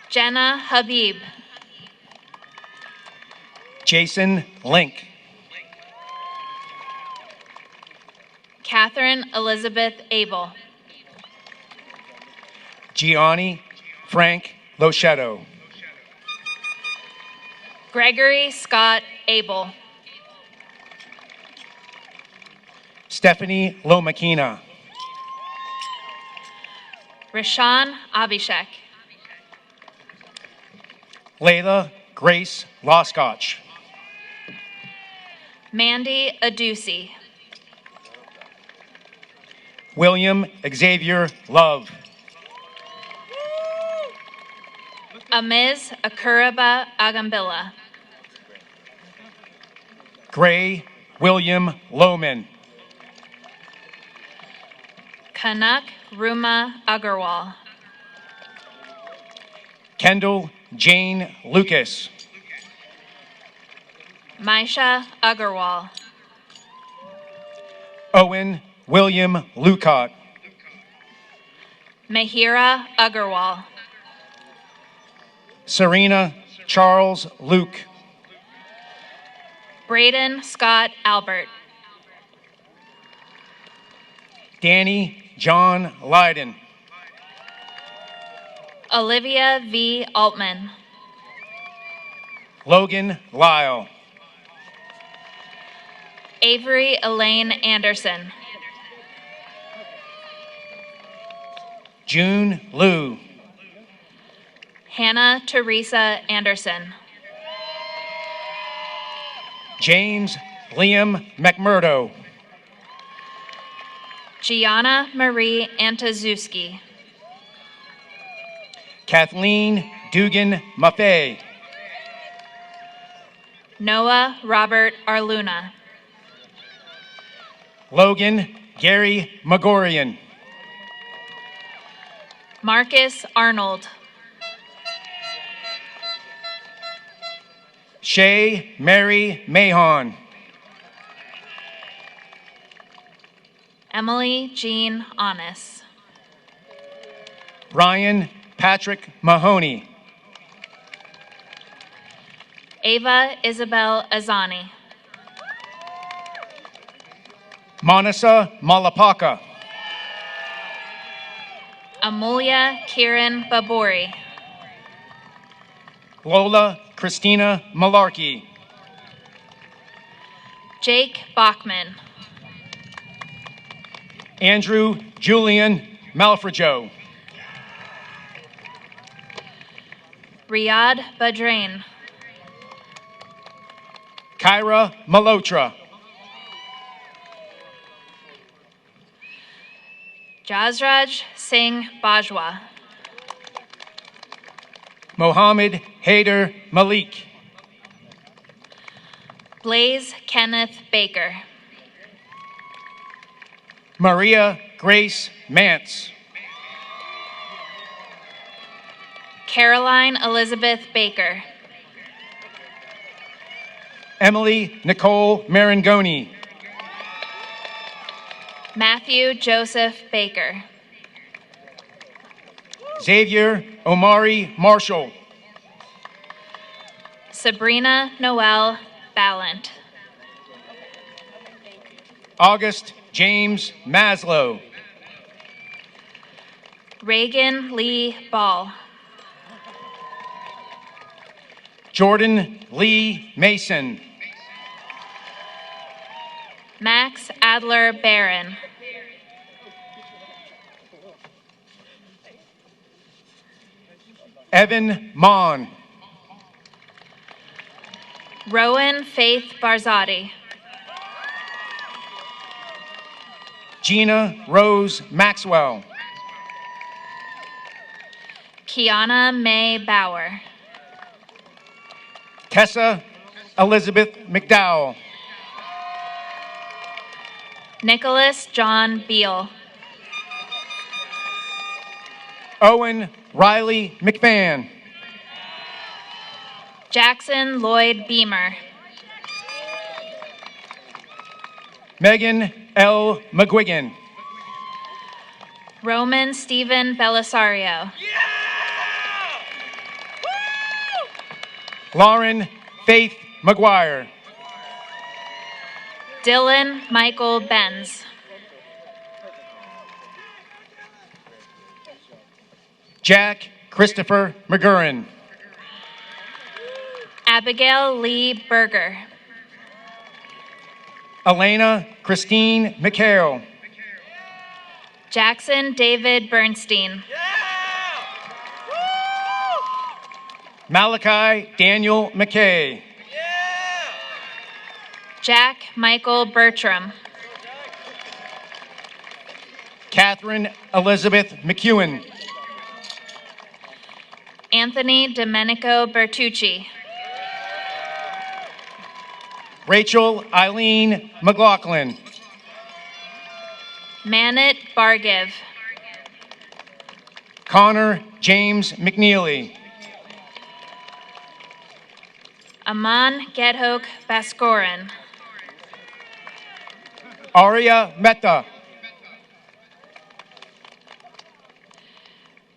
Jenna Habib. Jason Link. Catherine Elizabeth Abel. Gianni Frank Lochetto. Gregory Scott Abel. Stephanie Lomakina. Rashawn Abhishek. Layla Grace Loscotch. Mandy Adusi. William Xavier Love. Amiz Akuraba Agambilla. Gray William Lohman. Kanak Ruma Agarwal. Kendall Jane Lucas. Maisha Agarwal. Owen William Lucott. Mahira Agarwal. Serena Charles Luke. Braden Scott Albert. Danny John Lyden. Olivia V. Altman. Logan Lyle. Avery Elaine Anderson. June Liu. Hannah Teresa Anderson. James Liam McMurdo. Gianna Marie Antazewski. Kathleen Dugan Maffei. Noah Robert Arluna. Logan Gary Magorian. Marcus Arnold. Shay Mary Mahon. Emily Jean Honest. Ryan Patrick Mahoney. Ava Isabel Azani. Manasa Malapaka. Amulya Kiran Baburi. Lola Christina Malarkey. Jake Bachman. Andrew Julian Malfrajo. Riyad Badrain. Kyra Malotra. Jazraj Singh Bajwa. Mohammed Haider Malik. Blaze Kenneth Baker. Maria Grace Mance. Caroline Elizabeth Baker. Emily Nicole Marangoni. Matthew Joseph Baker. Xavier Omari Marshall. Sabrina Noel Ballant. August James Maslow. Reagan Lee Ball. Jordan Lee Mason. Max Adler Barron. Evan Mon. Rowan Faith Barzotti. Gina Rose Maxwell. Kiana May Bauer. Tessa Elizabeth McDowell. Nicholas John Beal. Owen Riley McMahon. Jackson Lloyd Beamer. Megan L. McGuigan. Roman Stephen Belisario. Lauren Faith McGuire. Dylan Michael Benz. Jack Christopher McGurran. Abigail Lee Berger. Elena Christine McHale. Jackson David Bernstein. Malachi Daniel McKay. Jack Michael Bertram. Catherine Elizabeth McEwen. Anthony Domenico Bertucci. Rachel Eileen McLaughlin. Manit Bargiv. Connor James McNeely. Aman Gedhok Baskorin. Arya Mehta.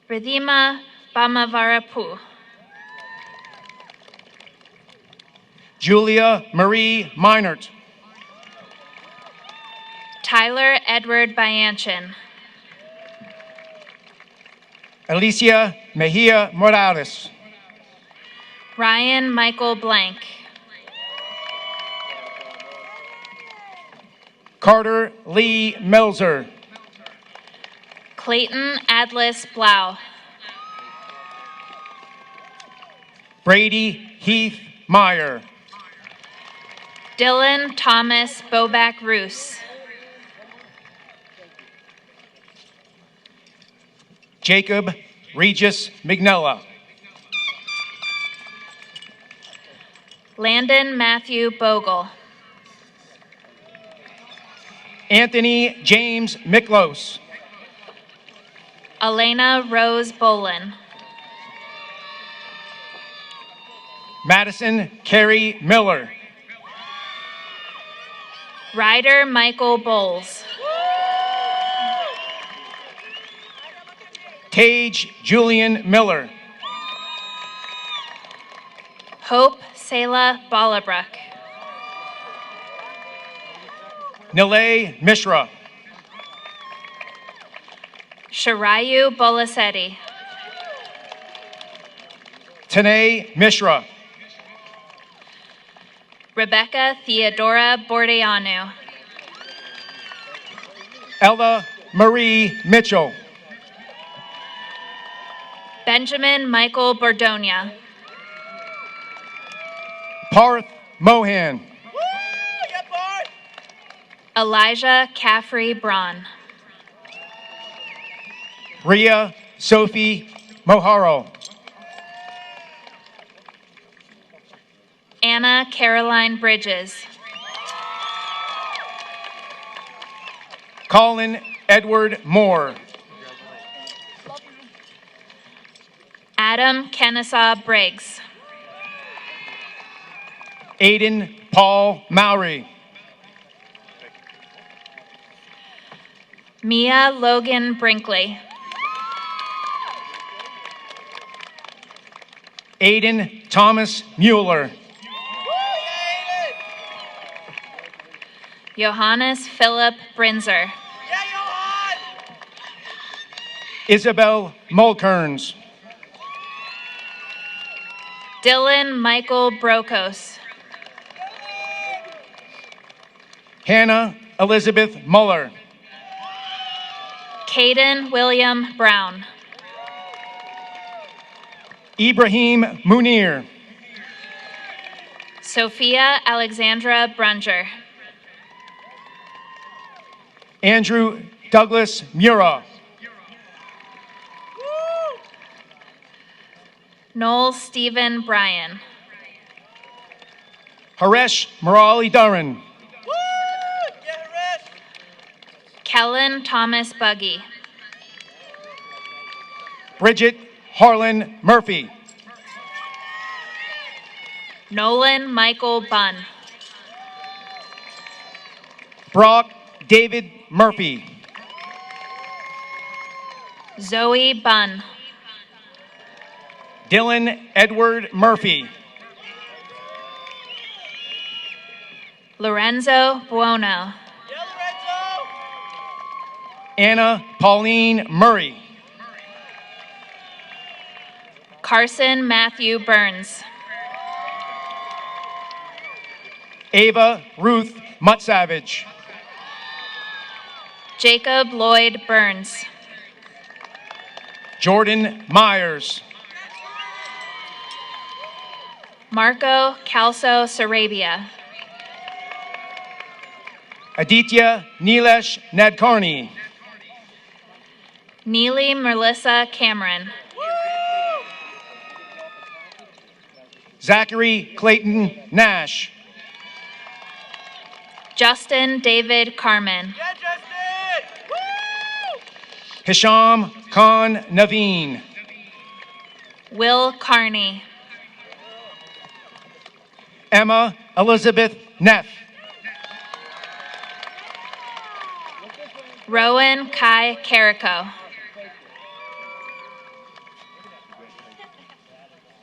Ridhima Bamavarapu. Julia Marie Meinert. Tyler Edward Bianchin. Alicia Mejia Morales. Ryan Michael Blank. Carter Lee Melzer. Clayton Adlis Blau. Brady Heath Meyer. Dylan Thomas Bobak Roos. Jacob Regis Mignella. Landon Matthew Bogle. Anthony James Miklos. Elena Rose Bolin. Madison Carey Miller. Ryder Michael Bowles. Tage Julian Miller. Hope Selah Ballabrook. Nilay Mishra. Sharayu Bolasetti. Tanay Mishra. Rebecca Theodora Bordeanu. Ella Marie Mitchell. Benjamin Michael Bordonia. Parth Mohan. Elijah Caffrey Braun. Ria Sophie Moharo. Anna Caroline Bridges. Colin Edward Moore. Adam Kennesaw Briggs. Aiden Paul Mowry. Mia Logan Brinkley. Aiden Thomas Mueller. Johannes Philip Brinzer. Isabel Mulkerns. Dylan Michael Brokos. Hannah Elizabeth Muller. Caden William Brown. Ibrahim Munir. Sophia Alexandra Brunger. Andrew Douglas Mura. Noel Stephen Bryan. Haresh Murali Duran. Kellen Thomas Buggy. Bridget Harlan Murphy. Nolan Michael Bunn. Brock David Murphy. Zoe Bunn. Dylan Edward Murphy. Lorenzo Buono. Anna Pauline Murray. Carson Matthew Burns. Ava Ruth Mutsavage. Jacob Lloyd Burns. Jordan Myers. Marco Calso Sarabia. Aditya Nilesh Nadkarni. Neely Melissa Cameron. Zachary Clayton Nash. Justin David Carmen. Hisham Khan Naveen. Will Carney. Emma Elizabeth Neff. Rowan Kai Carrico.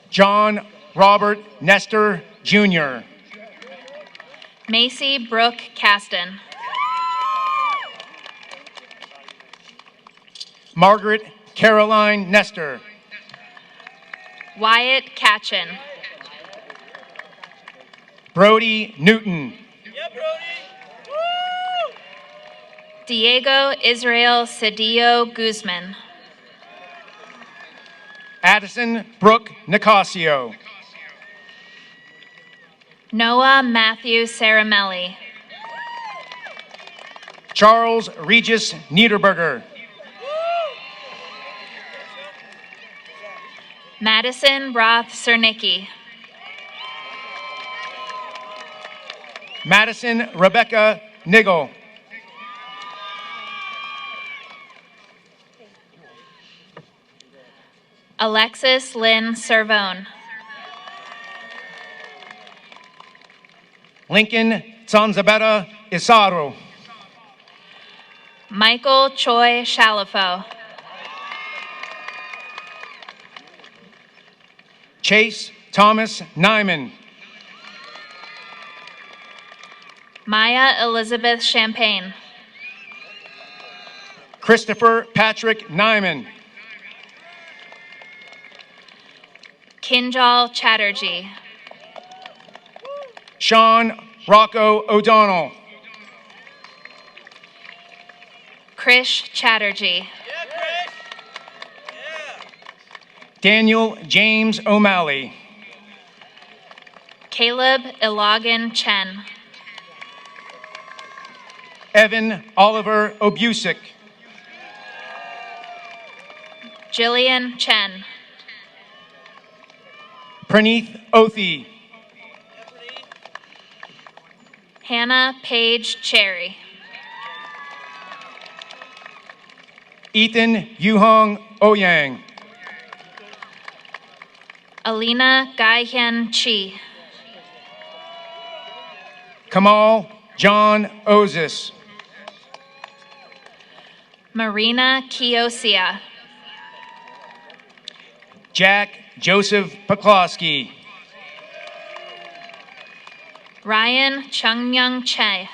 John Robert Nestor Jr. Macy Brooke Caston. Margaret Caroline Nestor. Wyatt Catchin. Brody Newton. Diego Israel Cedillo Guzman. Addison Brooke Nicasio. Noah Matthew Saramelli. Charles Regis Niederberger. Madison Roth Cernicki. Madison Rebecca Niggle. Alexis Lynn Servone. Lincoln Zanzabetta Isaru. Michael Choi Shalafo. Chase Thomas Nyman. Maya Elizabeth Champagne. Christopher Patrick Nyman. Kinjal Chatterjee. Sean Rocco O'Donnell. Krish Chatterjee. Daniel James O'Malley. Caleb Ilagan Chen. Evan Oliver Obusick. Jillian Chen. Praneeth Othie. Hannah Paige Cherry. Ethan Yuhong Oyang. Alina Gaihan Chi. Kamal John Ozis. Marina Kiosia. Jack Joseph Poklowski. Ryan Chungmyung Che.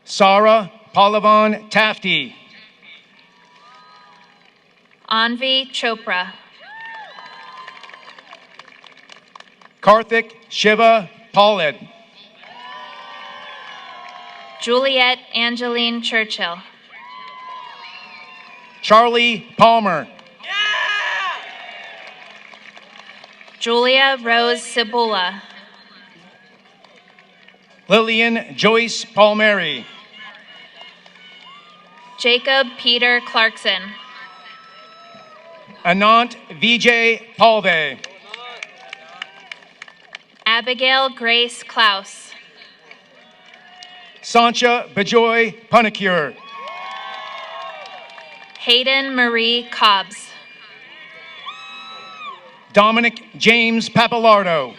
Sarah Pallavan Tafty. Anvi Chopra. Karthik Shiva Paulid. Juliet Angeline Churchill. Charlie Palmer. Julia Rose Cibula. Lillian Joyce Palmieri. Jacob Peter Clarkson. Anant Vijay Palve. Abigail Grace Klaus. Sancha Bajoy Punicure. Hayden Marie Cobbs. Dominic James Papalardo.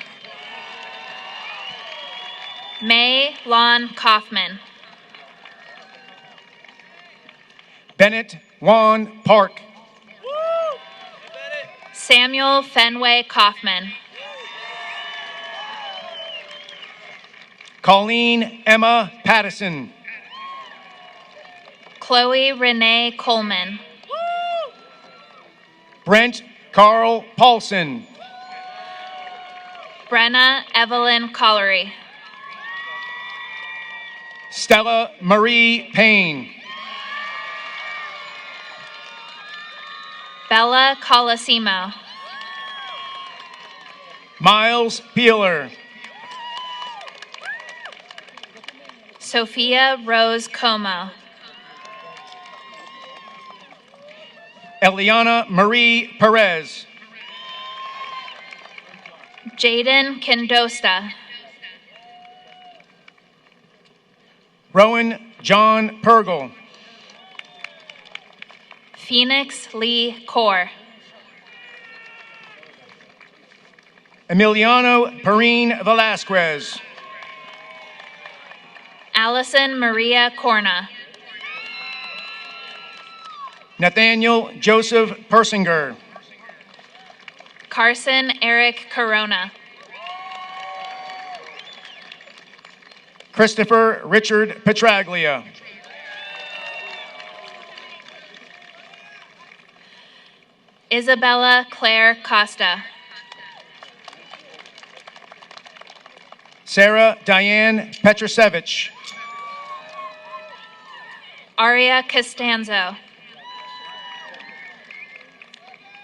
May Lon Kaufman. Bennett Juan Park. Samuel Fenway Kaufman. Colleen Emma Pattison. Chloe Renee Coleman. Brent Carl Paulson. Brenna Evelyn Collery. Stella Marie Payne. Bella Colosimo. Miles Peeler. Sophia Rose Como. Eliana Marie Perez. Jaden Kendosta. Rowan John Pergel. Phoenix Lee Core. Emiliano Perrine Velasquez. Allison Maria Corna. Nathaniel Joseph Persinger. Carson Eric Corona. Christopher Richard Petraglia. Isabella Claire Costa. Sarah Diane Petrosevich. Aria Costanzo.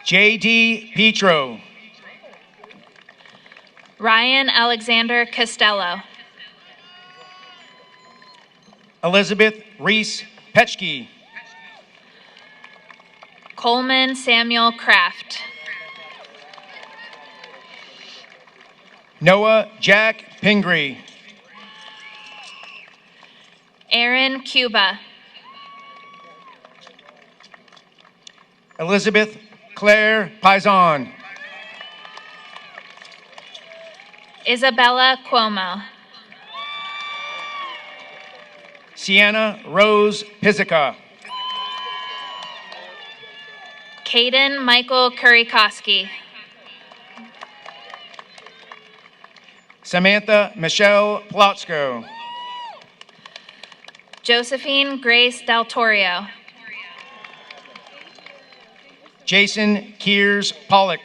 J.D. Petro. Ryan Alexander Costello. Elizabeth Reese Petchke. Coleman Samuel Kraft. Noah Jack Pingree. Aaron Cuba. Elizabeth Claire Paisan. Isabella Cuomo. Sienna Rose Pizzica. Caden Michael Kurikoski. Samantha Michelle Plotsko. Josephine Grace Del Torio. Jason Kears Pollock.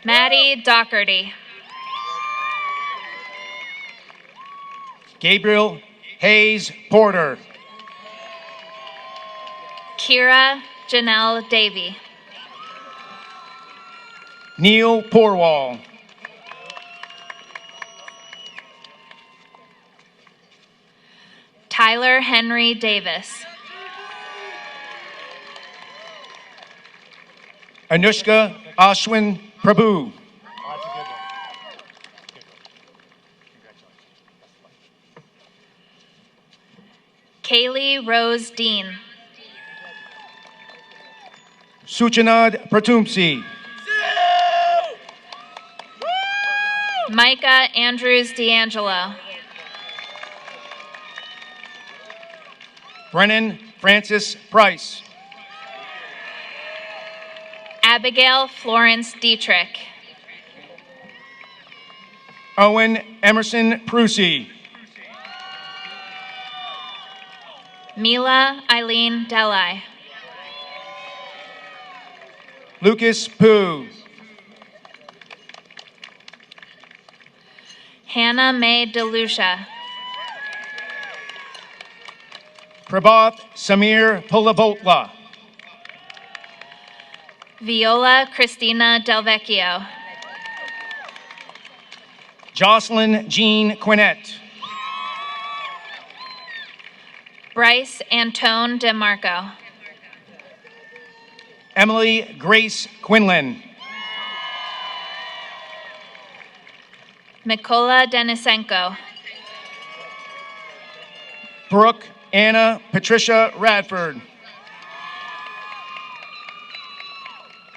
Maddie Doherty. Gabriel Hayes Porter. Kira Janelle Davy. Neil Porwall. Tyler Henry Davis. Anushka Ashwin Prabhu. Kaylee Rose Dean. Suchanad Pratumsi. Micah Andrews D'Angelo. Brennan Francis Price. Abigail Florence Dietrich. Owen Emerson Prusy. Mila Eileen Delai. Lucas Pooh. Hannah Mae DeLucia. Prabhath Samir Pulavoltla. Viola Christina Del Vecchio. Jocelyn Jean Quinnett. Bryce Antone DeMarco. Emily Grace Quinlan. Mikola Denisenko. Brooke Anna Patricia Radford.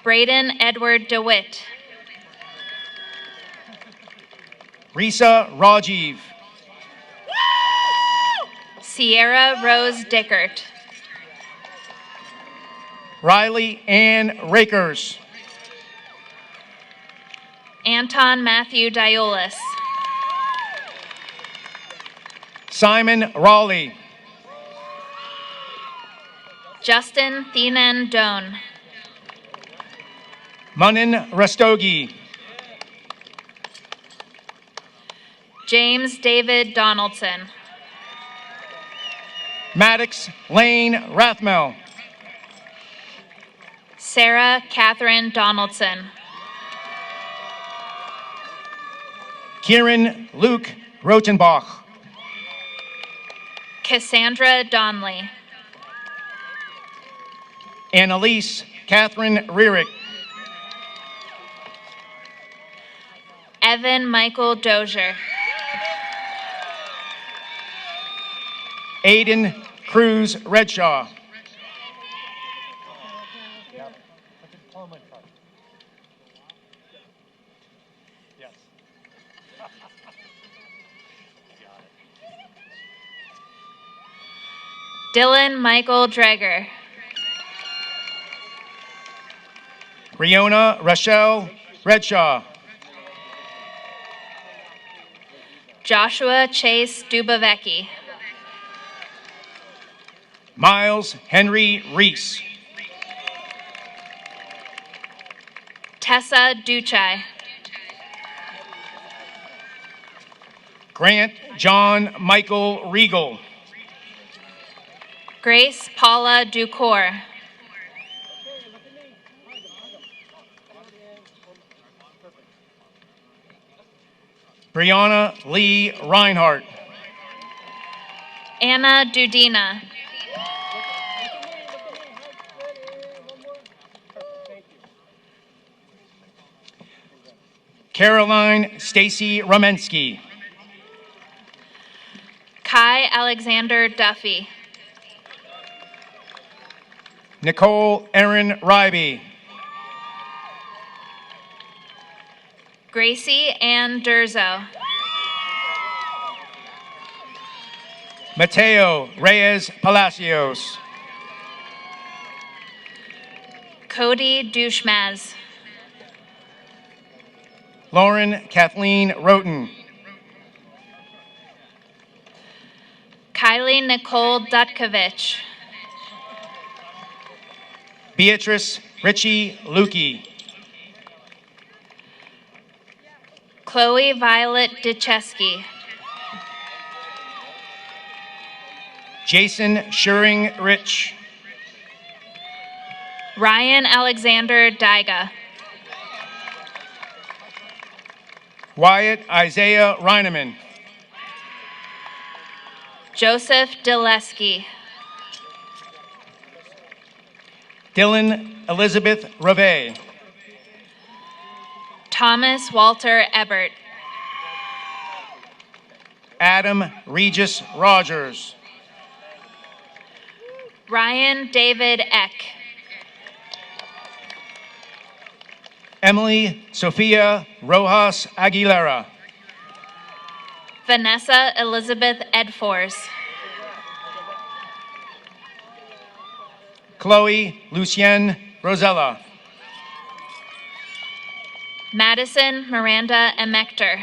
Braden Edward DeWitt. Risa Rajiv. Sierra Rose Dickert. Riley Ann Rakers. Anton Matthew Diolis. Simon Raleigh. Justin Thienan Doan. Manan Rastogi. James David Donaldson. Maddox Lane Rathmel. Sarah Catherine Donaldson. Kieran Luke Rotenbach. Cassandra Donley. Annalise Catherine Rierick. Evan Michael Dozier. Aiden Cruz Redshaw. Dylan Michael Dreger. Riona Rochelle Redshaw. Joshua Chase Dubovecki. Miles Henry Reese. Tessa Duchai. Grant John Michael Regal. Grace Paula Ducour. Brianna Lee Reinhardt. Anna Dudina. Caroline Stacy Romensky. Kai Alexander Duffy. Nicole Erin Ryby. Gracie Ann Durzo. Mateo Reyes Palacios. Cody Dushmaz. Lauren Kathleen Roten. Kylie Nicole Dutkovich. Beatrice Richie Lukey. Chloe Violet Dicheski. Jason Shuring Rich. Ryan Alexander Dyga. Wyatt Isaiah Reineman. Joseph Dileski. Dylan Elizabeth Reve. Thomas Walter Ebert. Adam Regis Rogers. Ryan David Eck. Emily Sophia Rojas Aguilera. Vanessa Elizabeth Edfors. Chloe Lucienne Rosella. Madison Miranda Emector.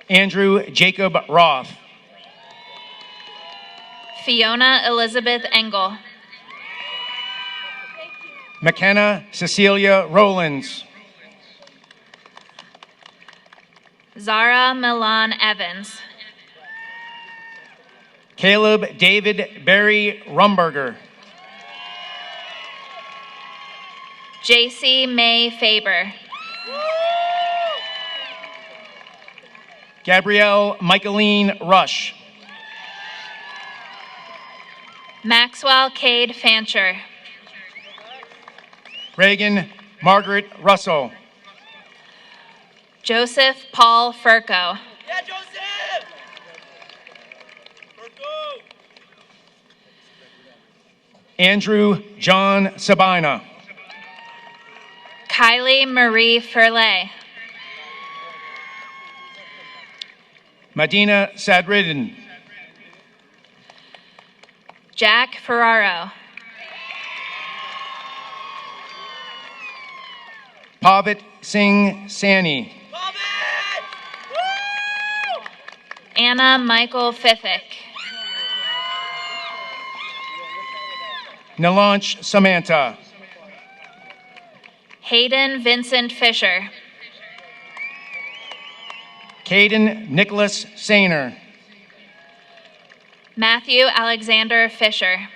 Andrew Jacob Roth. Fiona Elizabeth Engel. McKenna Cecilia Rowlands. Zara Milan Evans. Caleb David Barry Rumberger. JC May Faber. Gabrielle Michaeline Rush. Maxwell Cade Fancher. Reagan Margaret Russell. Joseph Paul Furco. Andrew John Sabina. Kylie Marie Furley. Medina Sadridin. Jack Ferraro. Pavit Singh Sani. Anna Michael Fiffick. Nalanch Samantha. Hayden Vincent Fisher. Caden Nicholas Sainer. Matthew Alexander Fisher.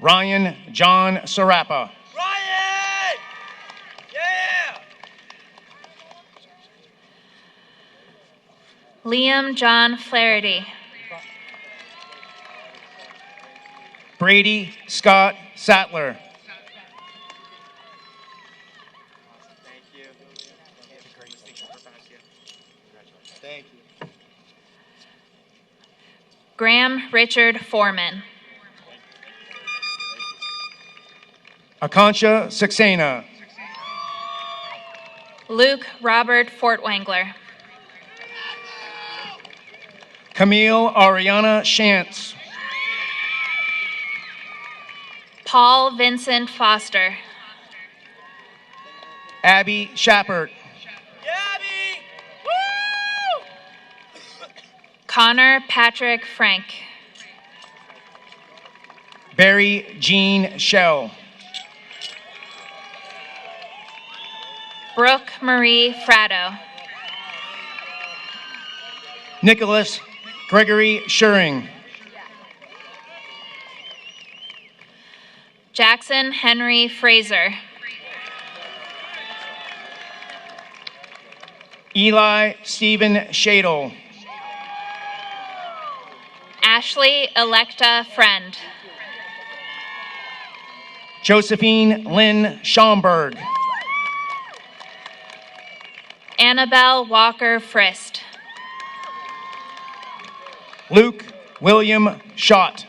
Ryan John Sarapa. Liam John Flaherty. Brady Scott Sattler. Thank you. Graham Richard Foreman. Akanksha Saxena. Luke Robert Fortwangler. Camille Ariana Shantz. Paul Vincent Foster. Abby Shappert. Connor Patrick Frank. Barry Jean Shell. Brooke Marie Fratto. Nicholas Gregory Shuring. Jackson Henry Fraser. Eli Stephen Shadle. Ashley Electa Friend. Josephine Lynn Schomburg. Annabelle Walker Frist. Luke William Schott.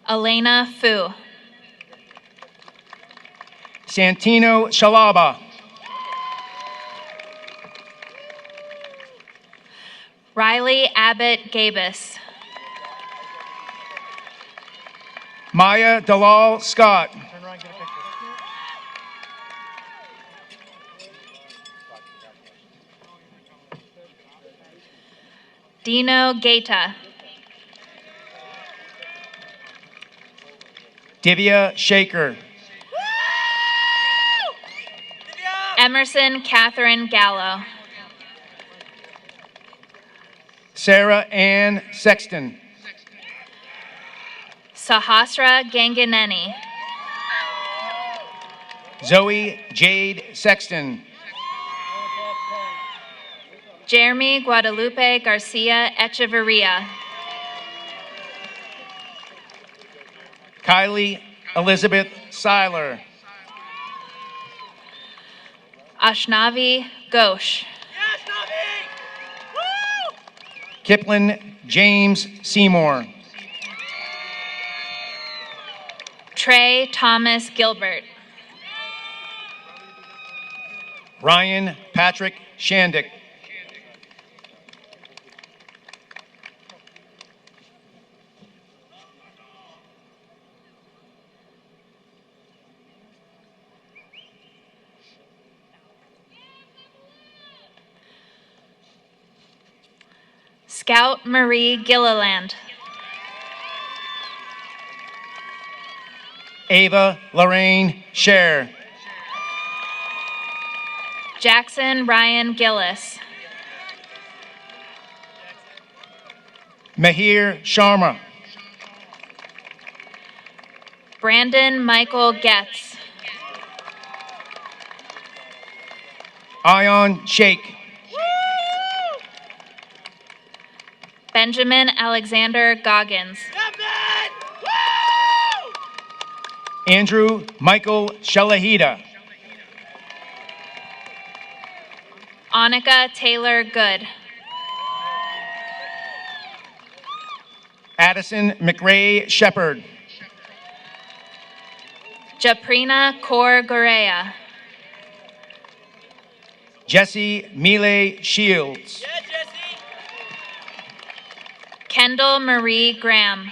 Elena Fu. Santino Shalaba. Riley Abbott Gabus. Maya Dalal Scott. Dino Gaeta. Divya Shaker. Emerson Catherine Gallo. Sarah Ann Sexton. Sahasra Ganganeni. Zoe Jade Sexton. Jeremy Guadalupe Garcia Echeverria. Kylie Elizabeth Seiler. Ashnavi Ghosh. Kiplin James Seymour. Trey Thomas Gilbert. Ryan Patrick Shandick. Scout Marie Gilliland. Ava Lorraine Scher. Jackson Ryan Gillis. Mahir Sharma. Brandon Michael Getz. Ion Sheikh. Benjamin Alexander Goggins. Andrew Michael Shalahida. Annika Taylor Good. Addison McRae Shepard. Japrina Kaur Gorea. Jesse Mile Shields. Kendall Marie Graham.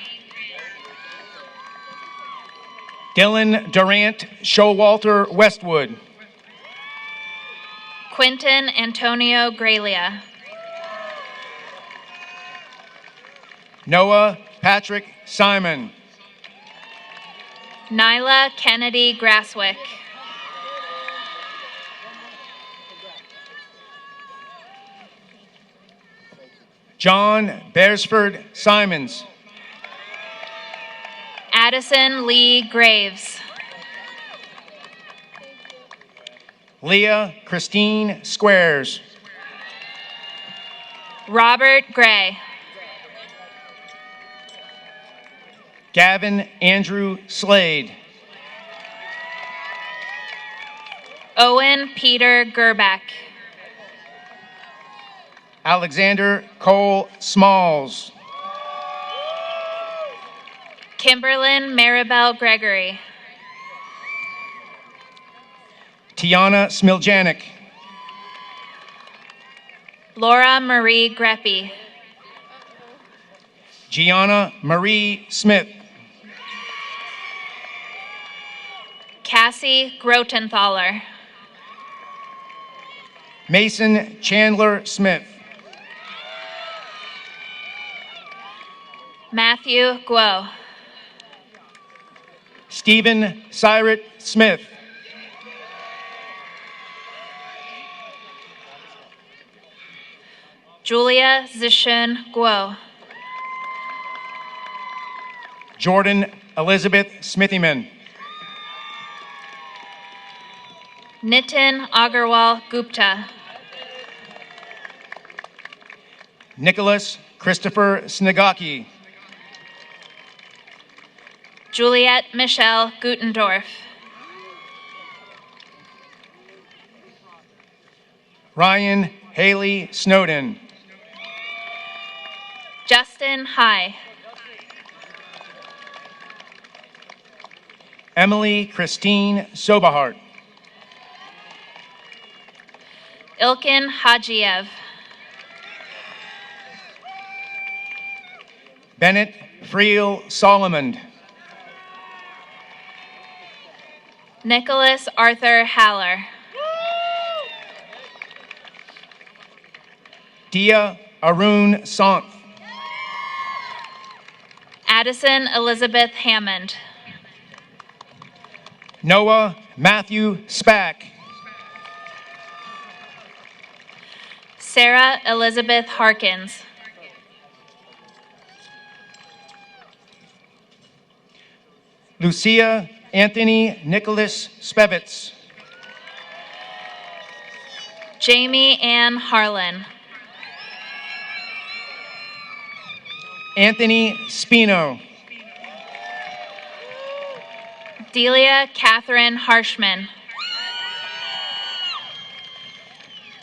Dylan Durant Showalter Westwood. Quinton Antonio Graylia. Noah Patrick Simon. Nyla Kennedy Grasswick. John Beresford Simons. Addison Lee Graves. Leah Christine Squares. Robert Gray. Gavin Andrew Slade. Owen Peter Gerback. Alexander Cole Smalls. Kimberlyn Maribel Gregory. Tiana Smiljanik. Laura Marie Greppy. Gianna Marie Smith. Cassie Grotenthaler. Mason Chandler Smith. Matthew Guo. Stephen Syret Smith. Julia Zishun Guo. Jordan Elizabeth Smithyman. Nitin Agarwal Gupta. Nicholas Christopher Snigaki. Juliette Michelle Gutendorf. Ryan Haley Snowden. Justin High. Emily Christine Sobahart. Ilkin Hajiev. Bennett Friel Solomon. Nicholas Arthur Haller. Dia Arun Sant. Addison Elizabeth Hammond. Noah Matthew Spack. Sarah Elizabeth Harkins. Lucia Anthony Nicholas Spevitz. Jamie Ann Harlan. Anthony Spino. Delia Catherine Harshman.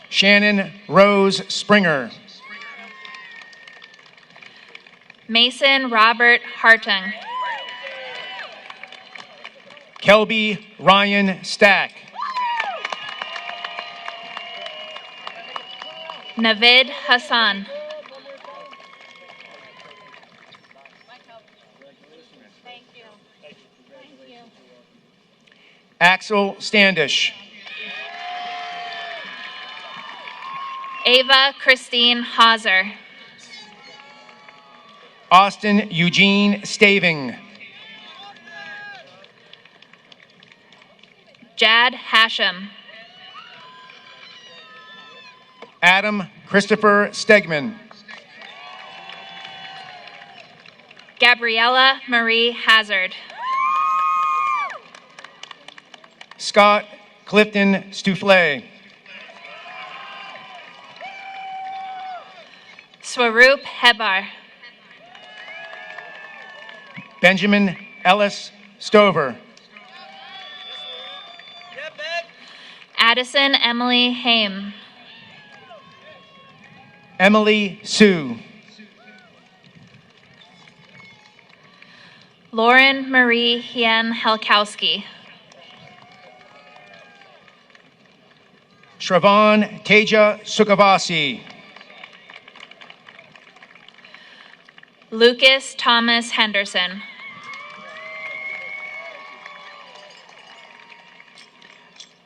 Shannon Rose Springer. Mason Robert Hartung. Kelby Ryan Stack. Navid Hassan. Axel Standish. Ava Christine Hauser. Austin Eugene Staving. Jad Hashem. Adam Christopher Stegman. Gabriella Marie Hazard. Scott Clifton Stuflay. Swaroop Hebar. Benjamin Ellis Stover. Addison Emily Haim. Emily Sue. Lauren Marie Hien Helkowski. Shravan Teja Sukavasi. Lucas Thomas Henderson.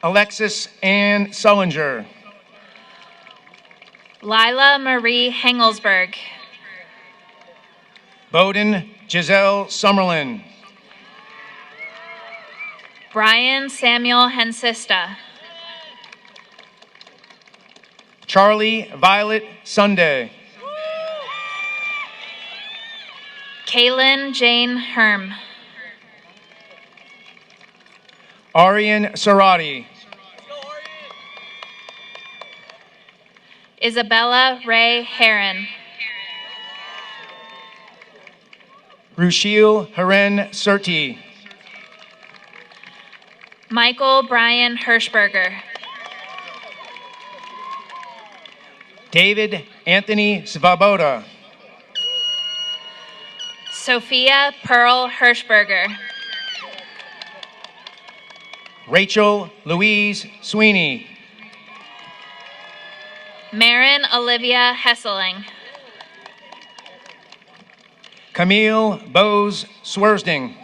Alexis Ann Sullinger. Lila Marie Hengelsberg. Bowden Giselle Summerlin. Brian Samuel Hensista. Charlie Violet Sunday. Kaylin Jane Herm. Arian Sarati. Isabella Ray Heron. Rushil Haren Surti. Michael Brian Hirschberger. David Anthony Svaboda. Sophia Pearl Hirschberger. Rachel Louise Sweeney. Marin Olivia Hesseling. Camille Bose Swersding.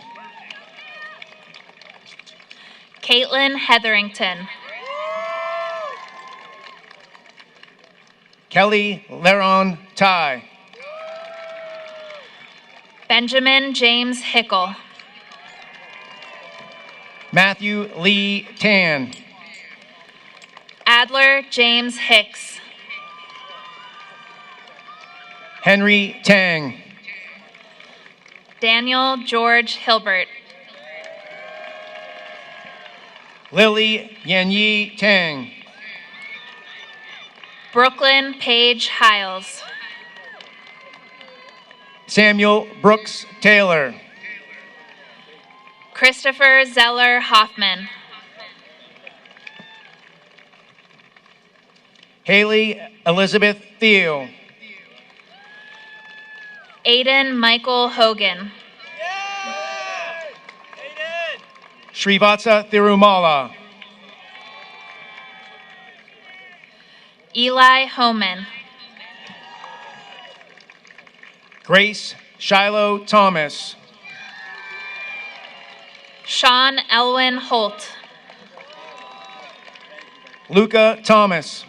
Caitlin Hetherington. Kelly Leron Ty. Benjamin James Hickle. Matthew Lee Tan. Adler James Hicks. Henry Tang. Daniel George Hilbert. Lily Yanyi Tang. Brooklyn Paige Hiles. Samuel Brooks Taylor. Christopher Zeller Hoffman. Haley Elizabeth Thiel. Aiden Michael Hogan. Srivatsa Thirumala. Eli Homan. Grace Shiloh Thomas. Sean Elwin Holt. Luca Thomas.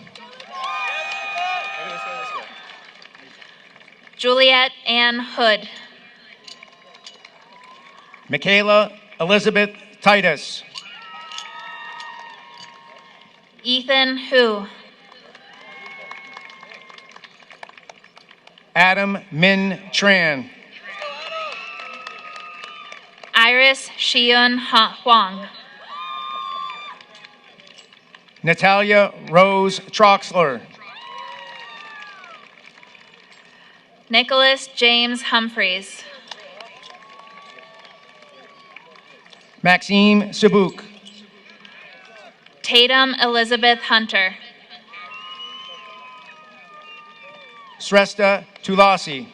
Juliet Ann Hood. Michaela Elizabeth Titus. Ethan Hu. Adam Min Tran. Iris Shiyun Huang. Natalia Rose Troxler. Nicholas James Humphreys. Maxime Sabuk. Tatum Elizabeth Hunter. Sresta Tulasi.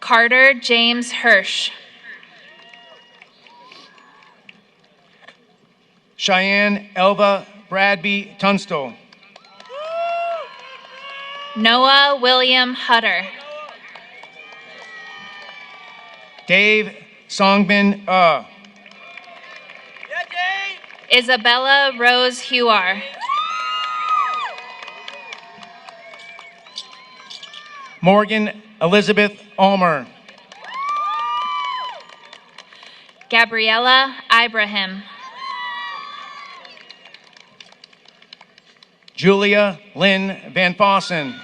Carter James Hirsch. Cheyenne Elva Bradby Tunstall. Noah William Hutter. Dave Songbin Isabella Rose Huar. Morgan Elizabeth Ulmer. Gabriella Ibrahim. Julia Lynn Van Fossen.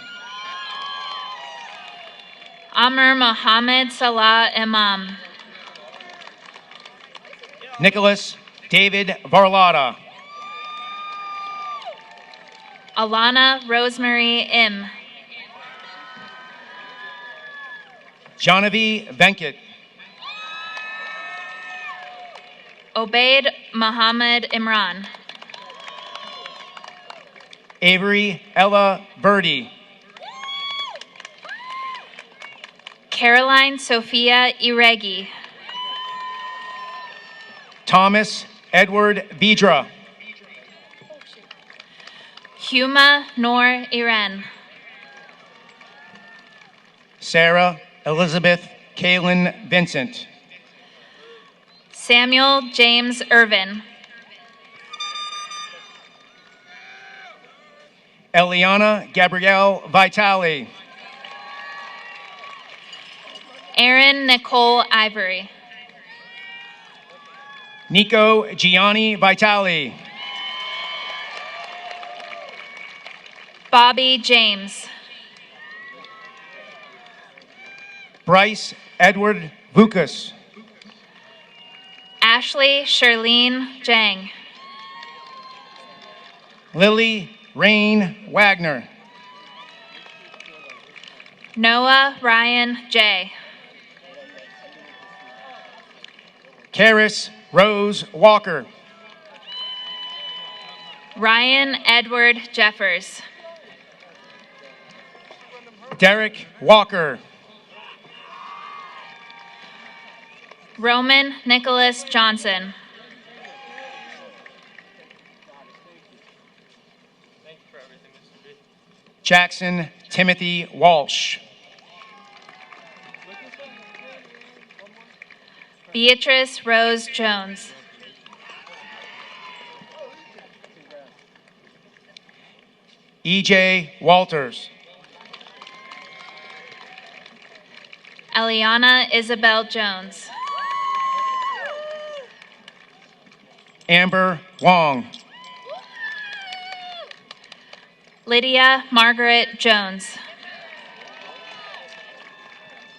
Amr Mohammed Salah Imam. Nicholas David Varlotta. Alana Rosemary Im. Janavi Venkat. Obaid Muhammad Imran. Avery Ella Birdie. Caroline Sophia Iregi. Thomas Edward Vidra. Huma Noor Iren. Sarah Elizabeth Kaylin Vincent. Samuel James Irvin. Eliana Gabrielle Vitale. Erin Nicole Ivory. Nico Gianni Vitale. Bobby James. Bryce Edward Vukas. Ashley Charlene Jang. Lily Rain Wagner. Noah Ryan J. Karis Rose Walker. Ryan Edward Jeffers. Derek Walker. Roman Nicholas Johnson. Jackson Timothy Walsh. Beatrice Rose Jones. EJ Walters. Eliana Isabel Jones. Amber Wong. Lydia Margaret Jones.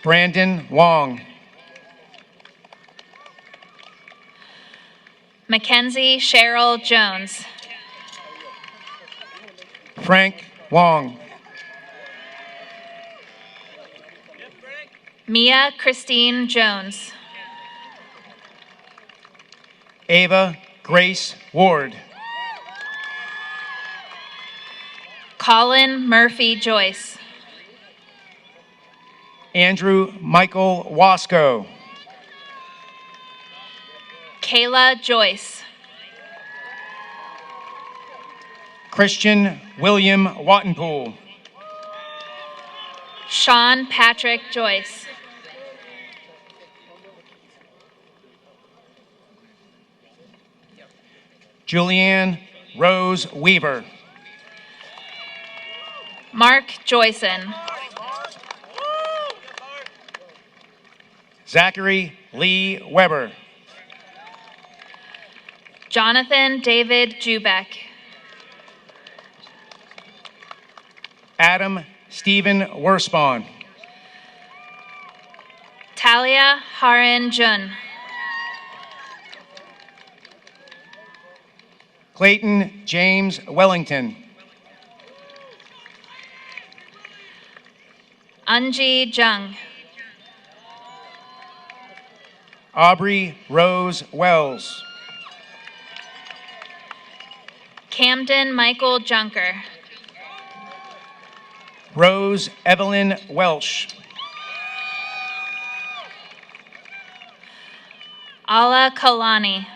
Brandon Wong. Mackenzie Cheryl Jones. Frank Wong. Mia Christine Jones. Ava Grace Ward. Colin Murphy Joyce. Andrew Michael Wasco. Kayla Joyce. Christian William Wattenpool. Sean Patrick Joyce. Julianne Rose Weaver. Mark Joyson. Zachary Lee Weber. Jonathan David Jubeck. Adam Stephen Worspawn. Talia Haran Jun. Clayton James Wellington. Anji Jung. Aubrey Rose Wells. Camden Michael Junker. Rose Evelyn Welsh. Ala Kalani.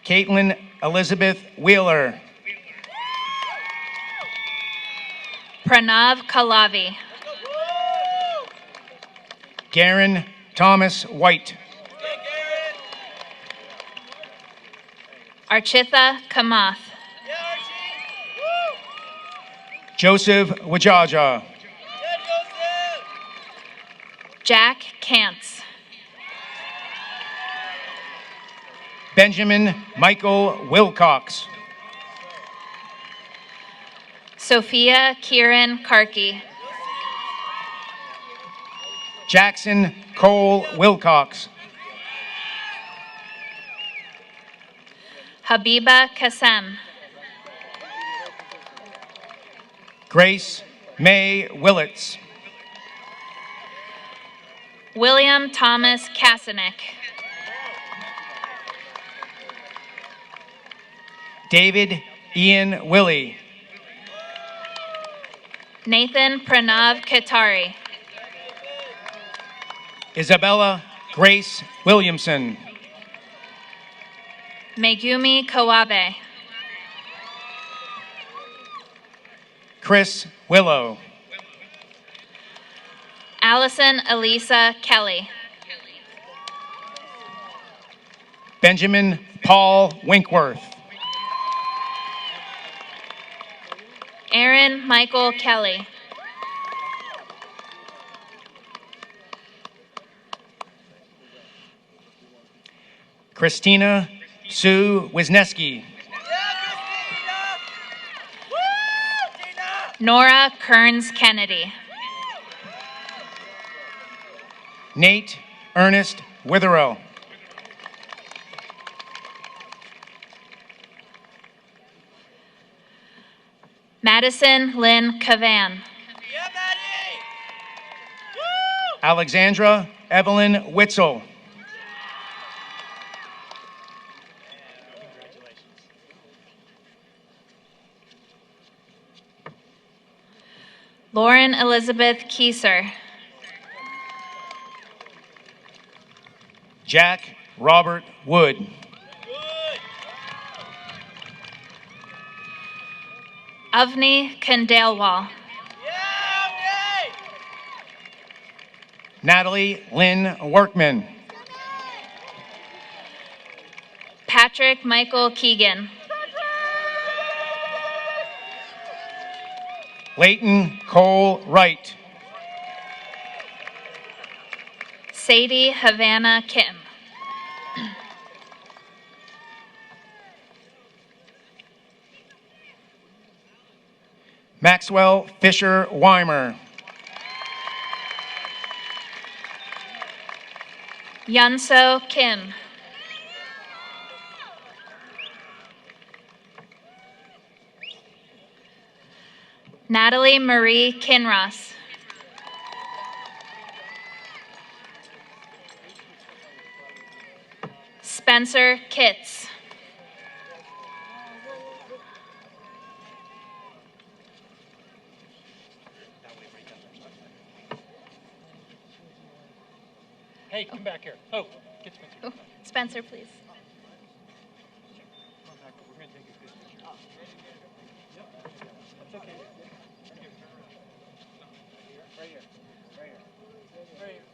Caitlin Elizabeth Wheeler. Pranav Kalavi. Garen Thomas White. Architha Kamath. Joseph Wajaja. Jack Kantz. Benjamin Michael Wilcox. Sophia Kieran Karki. Jackson Cole Wilcox. Habiba Kasem. Grace May Willits. William Thomas Kasanek. David Ian Willie. Nathan Pranav Katari. Isabella Grace Williamson. Megumi Kawabe. Chris Willow. Allison Elisa Kelly. Benjamin Paul Winkworth. Aaron Michael Kelly. Christina Sue Wisniewski. Nora Kearns Kennedy. Nate Ernest Witherill. Madison Lynn Cavan. Alexandra Evelyn Witzel. Lauren Elizabeth Kieser. Jack Robert Wood. Avni Kandelwal. Natalie Lynn Workman. Patrick Michael Keegan. Leighton Cole Wright. Sadie Havana Kim. Maxwell Fisher Weimer. Yunso Kim. Natalie Marie Kinross. Spencer Kitts. Hey, come back here. Oh, get Spencer. Oh, Spencer, please. We're going to take a good picture. That's okay. Right here. Right here. Right here.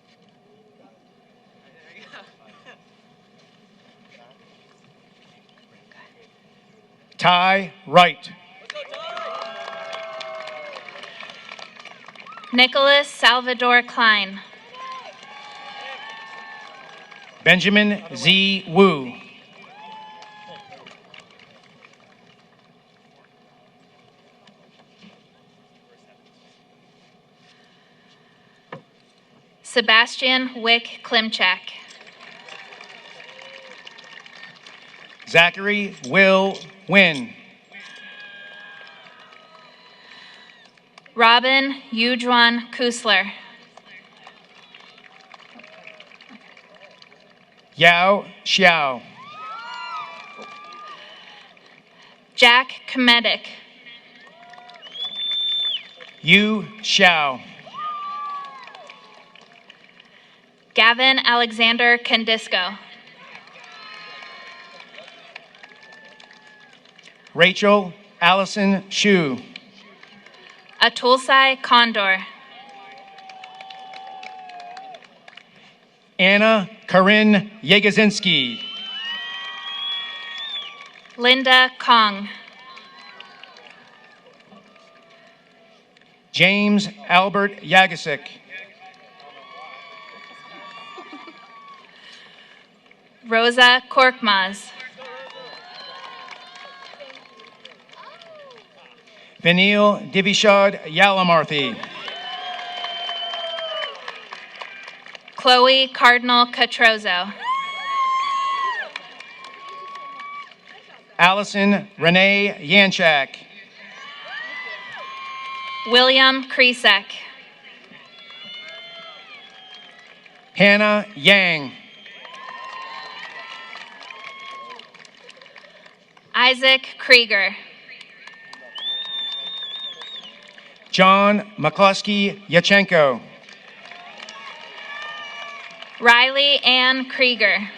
There you go. Ty Wright. Nicholas Salvador Klein. Benjamin Z. Wu. Sebastian Wick Klimchak. Zachary Will Wynn. Robin Yujuan Kusler. Yao Xiao. Jack Kometic. Yu Xiao. Gavin Alexander Kandisco. Rachel Allison Shu. Atulsai Condor. Anna Corinne Yegazinski. Linda Kong. James Albert Yagasik. Rosa Korkmaz. Vanil Divishad Yalamarthi. Chloe Cardinal Catrozo. Allison Renee Yanchak. William Kresek. Hannah Yang. Isaac Krieger. John McCluskey Yachenko. Riley Ann Krieger.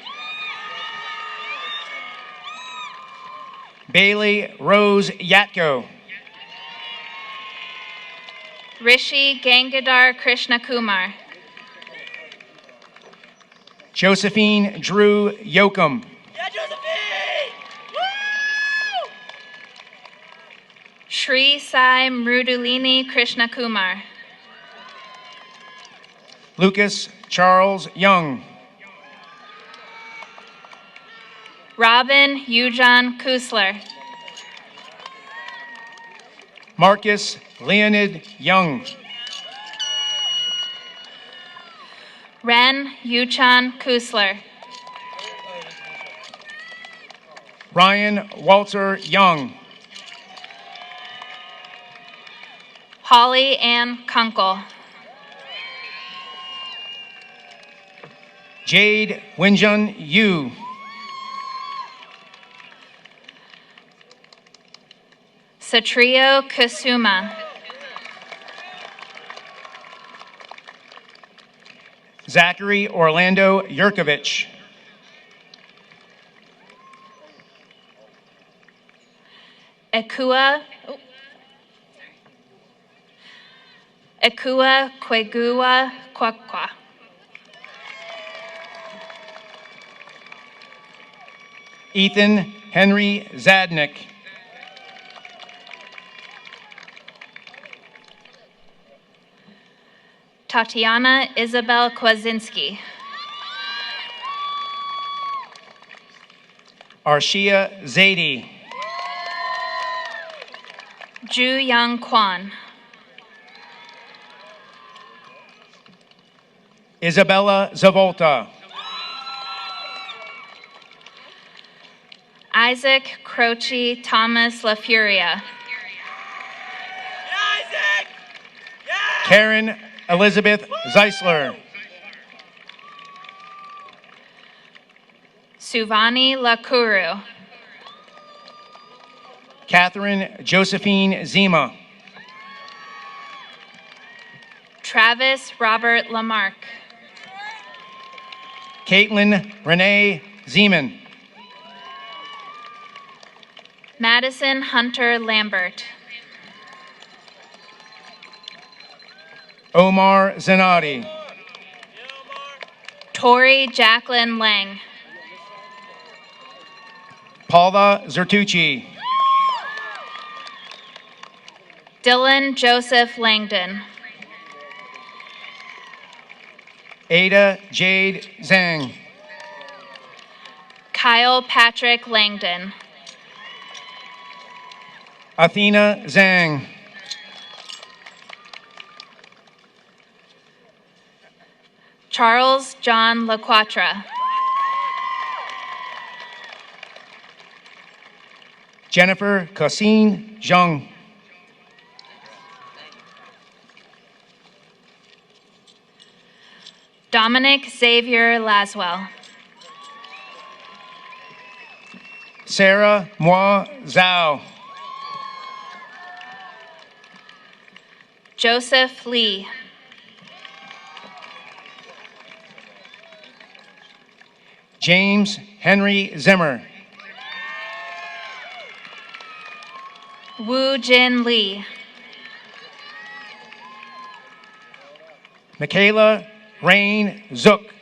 Bailey Rose Yatko. Rishi Gangadhar Krishnakumar. Josephine Drew Yoakum. Shri Sai Mrudulini Krishnakumar. Lucas Charles Young. Robin Yujan Kusler. Marcus Leonid Young. Ren Yuchan Kusler. Ryan Walter Young. Holly Ann Kunkel. Jade Winjun Yu. Satrio Kasuma. Zachary Orlando Yurkovich. Ekua Kwegua Kwakwa. Ethan Henry Zadnik. Tatiana Isabel Kwasinski. Arshia Zaidi. Ju Young Kwan. Isabella Zavolta. Isaac Croce Thomas LaFuria. Karen Elizabeth Zeisler. Suvani Lakuru. Catherine Josephine Zima. Travis Robert Lamarck. Caitlin Renee Zeman. Madison Hunter Lambert. Omar Zanati. Tori Jacqueline Lang. Paula Zertucci. Dylan Joseph Langdon. Ada Jade Zhang. Kyle Patrick Langdon. Athena Zhang. Charles John LaQuatra. Jennifer Cassine Zhang. Dominic Xavier Laswell. Sarah Moi Zhao. Joseph Lee. James Henry Zimmer. Woo Jin Lee. Michaela Rain Zook.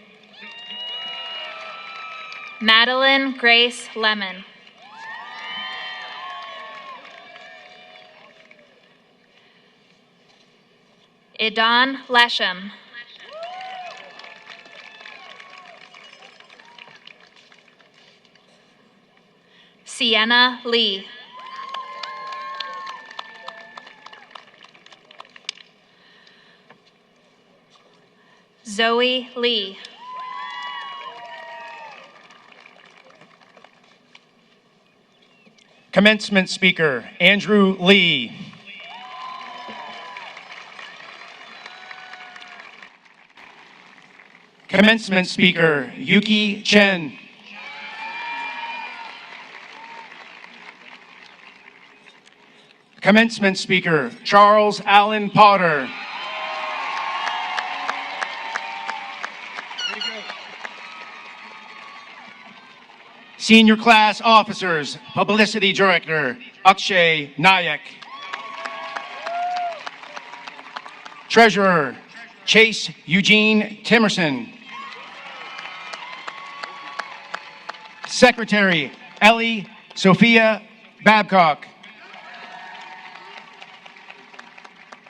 Madeline Grace Lemon. Idon Lesham. Sienna Lee. Zoe Lee. Commencement speaker, Andrew Lee. Commencement speaker, Yuki Chen. Commencement speaker, Charles Allen Potter. Senior class officers, Publicity Director, Akshay Nayak. Treasurer, Chase Eugene Timerson. Secretary, Ellie Sophia Babcock.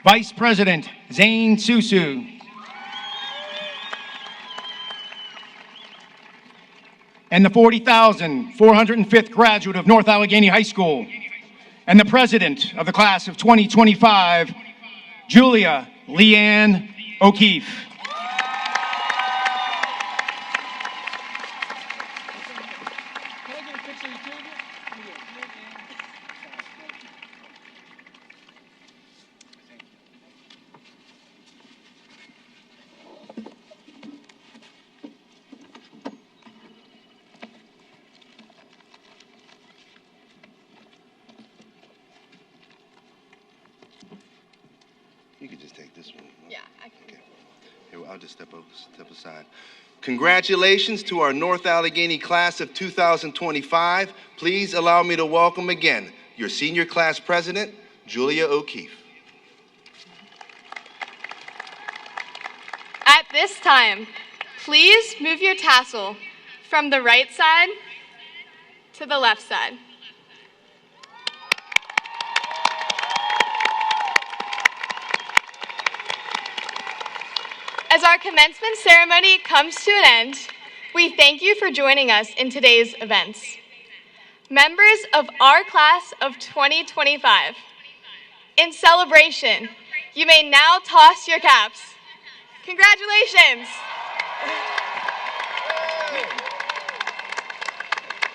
Vice President, Zane Susu. And the 40,405th graduate of North Allegheny High School, and the president of the class of 2025, Julia Leanne O'Keefe. You could just take this one. Yeah, I can. Okay. Here, I'll just step aside. Congratulations to our North Allegheny class of 2025. Please allow me to welcome again your senior class president, Julia O'Keefe. At this time, please move your tassel from the right side to the left side. As our commencement ceremony comes to an end, we thank you for joining us in today's events. Members of our class of 2025, in celebration, you may now toss your caps. Congratulations!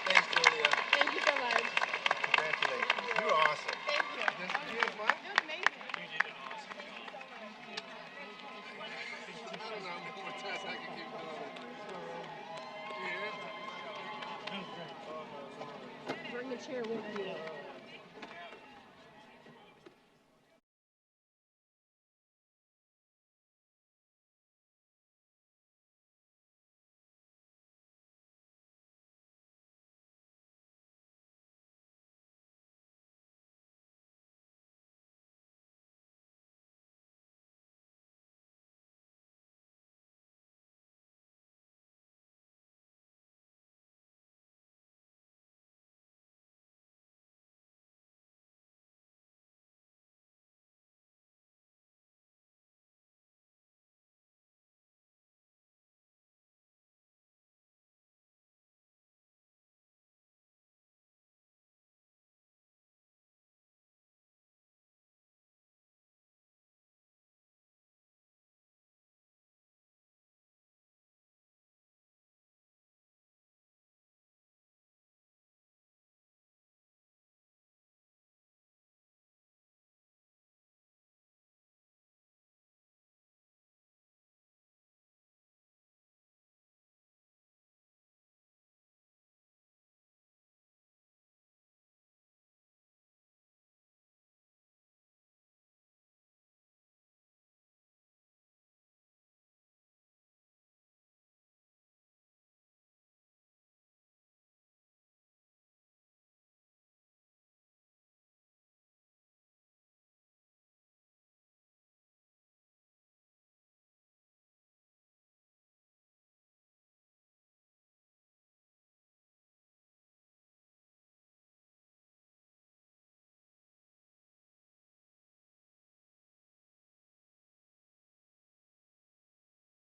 Thanks, Julia. Thank you so much. Congratulations. You're awesome. Thank you. You as well? You're amazing. Bring the chair with you.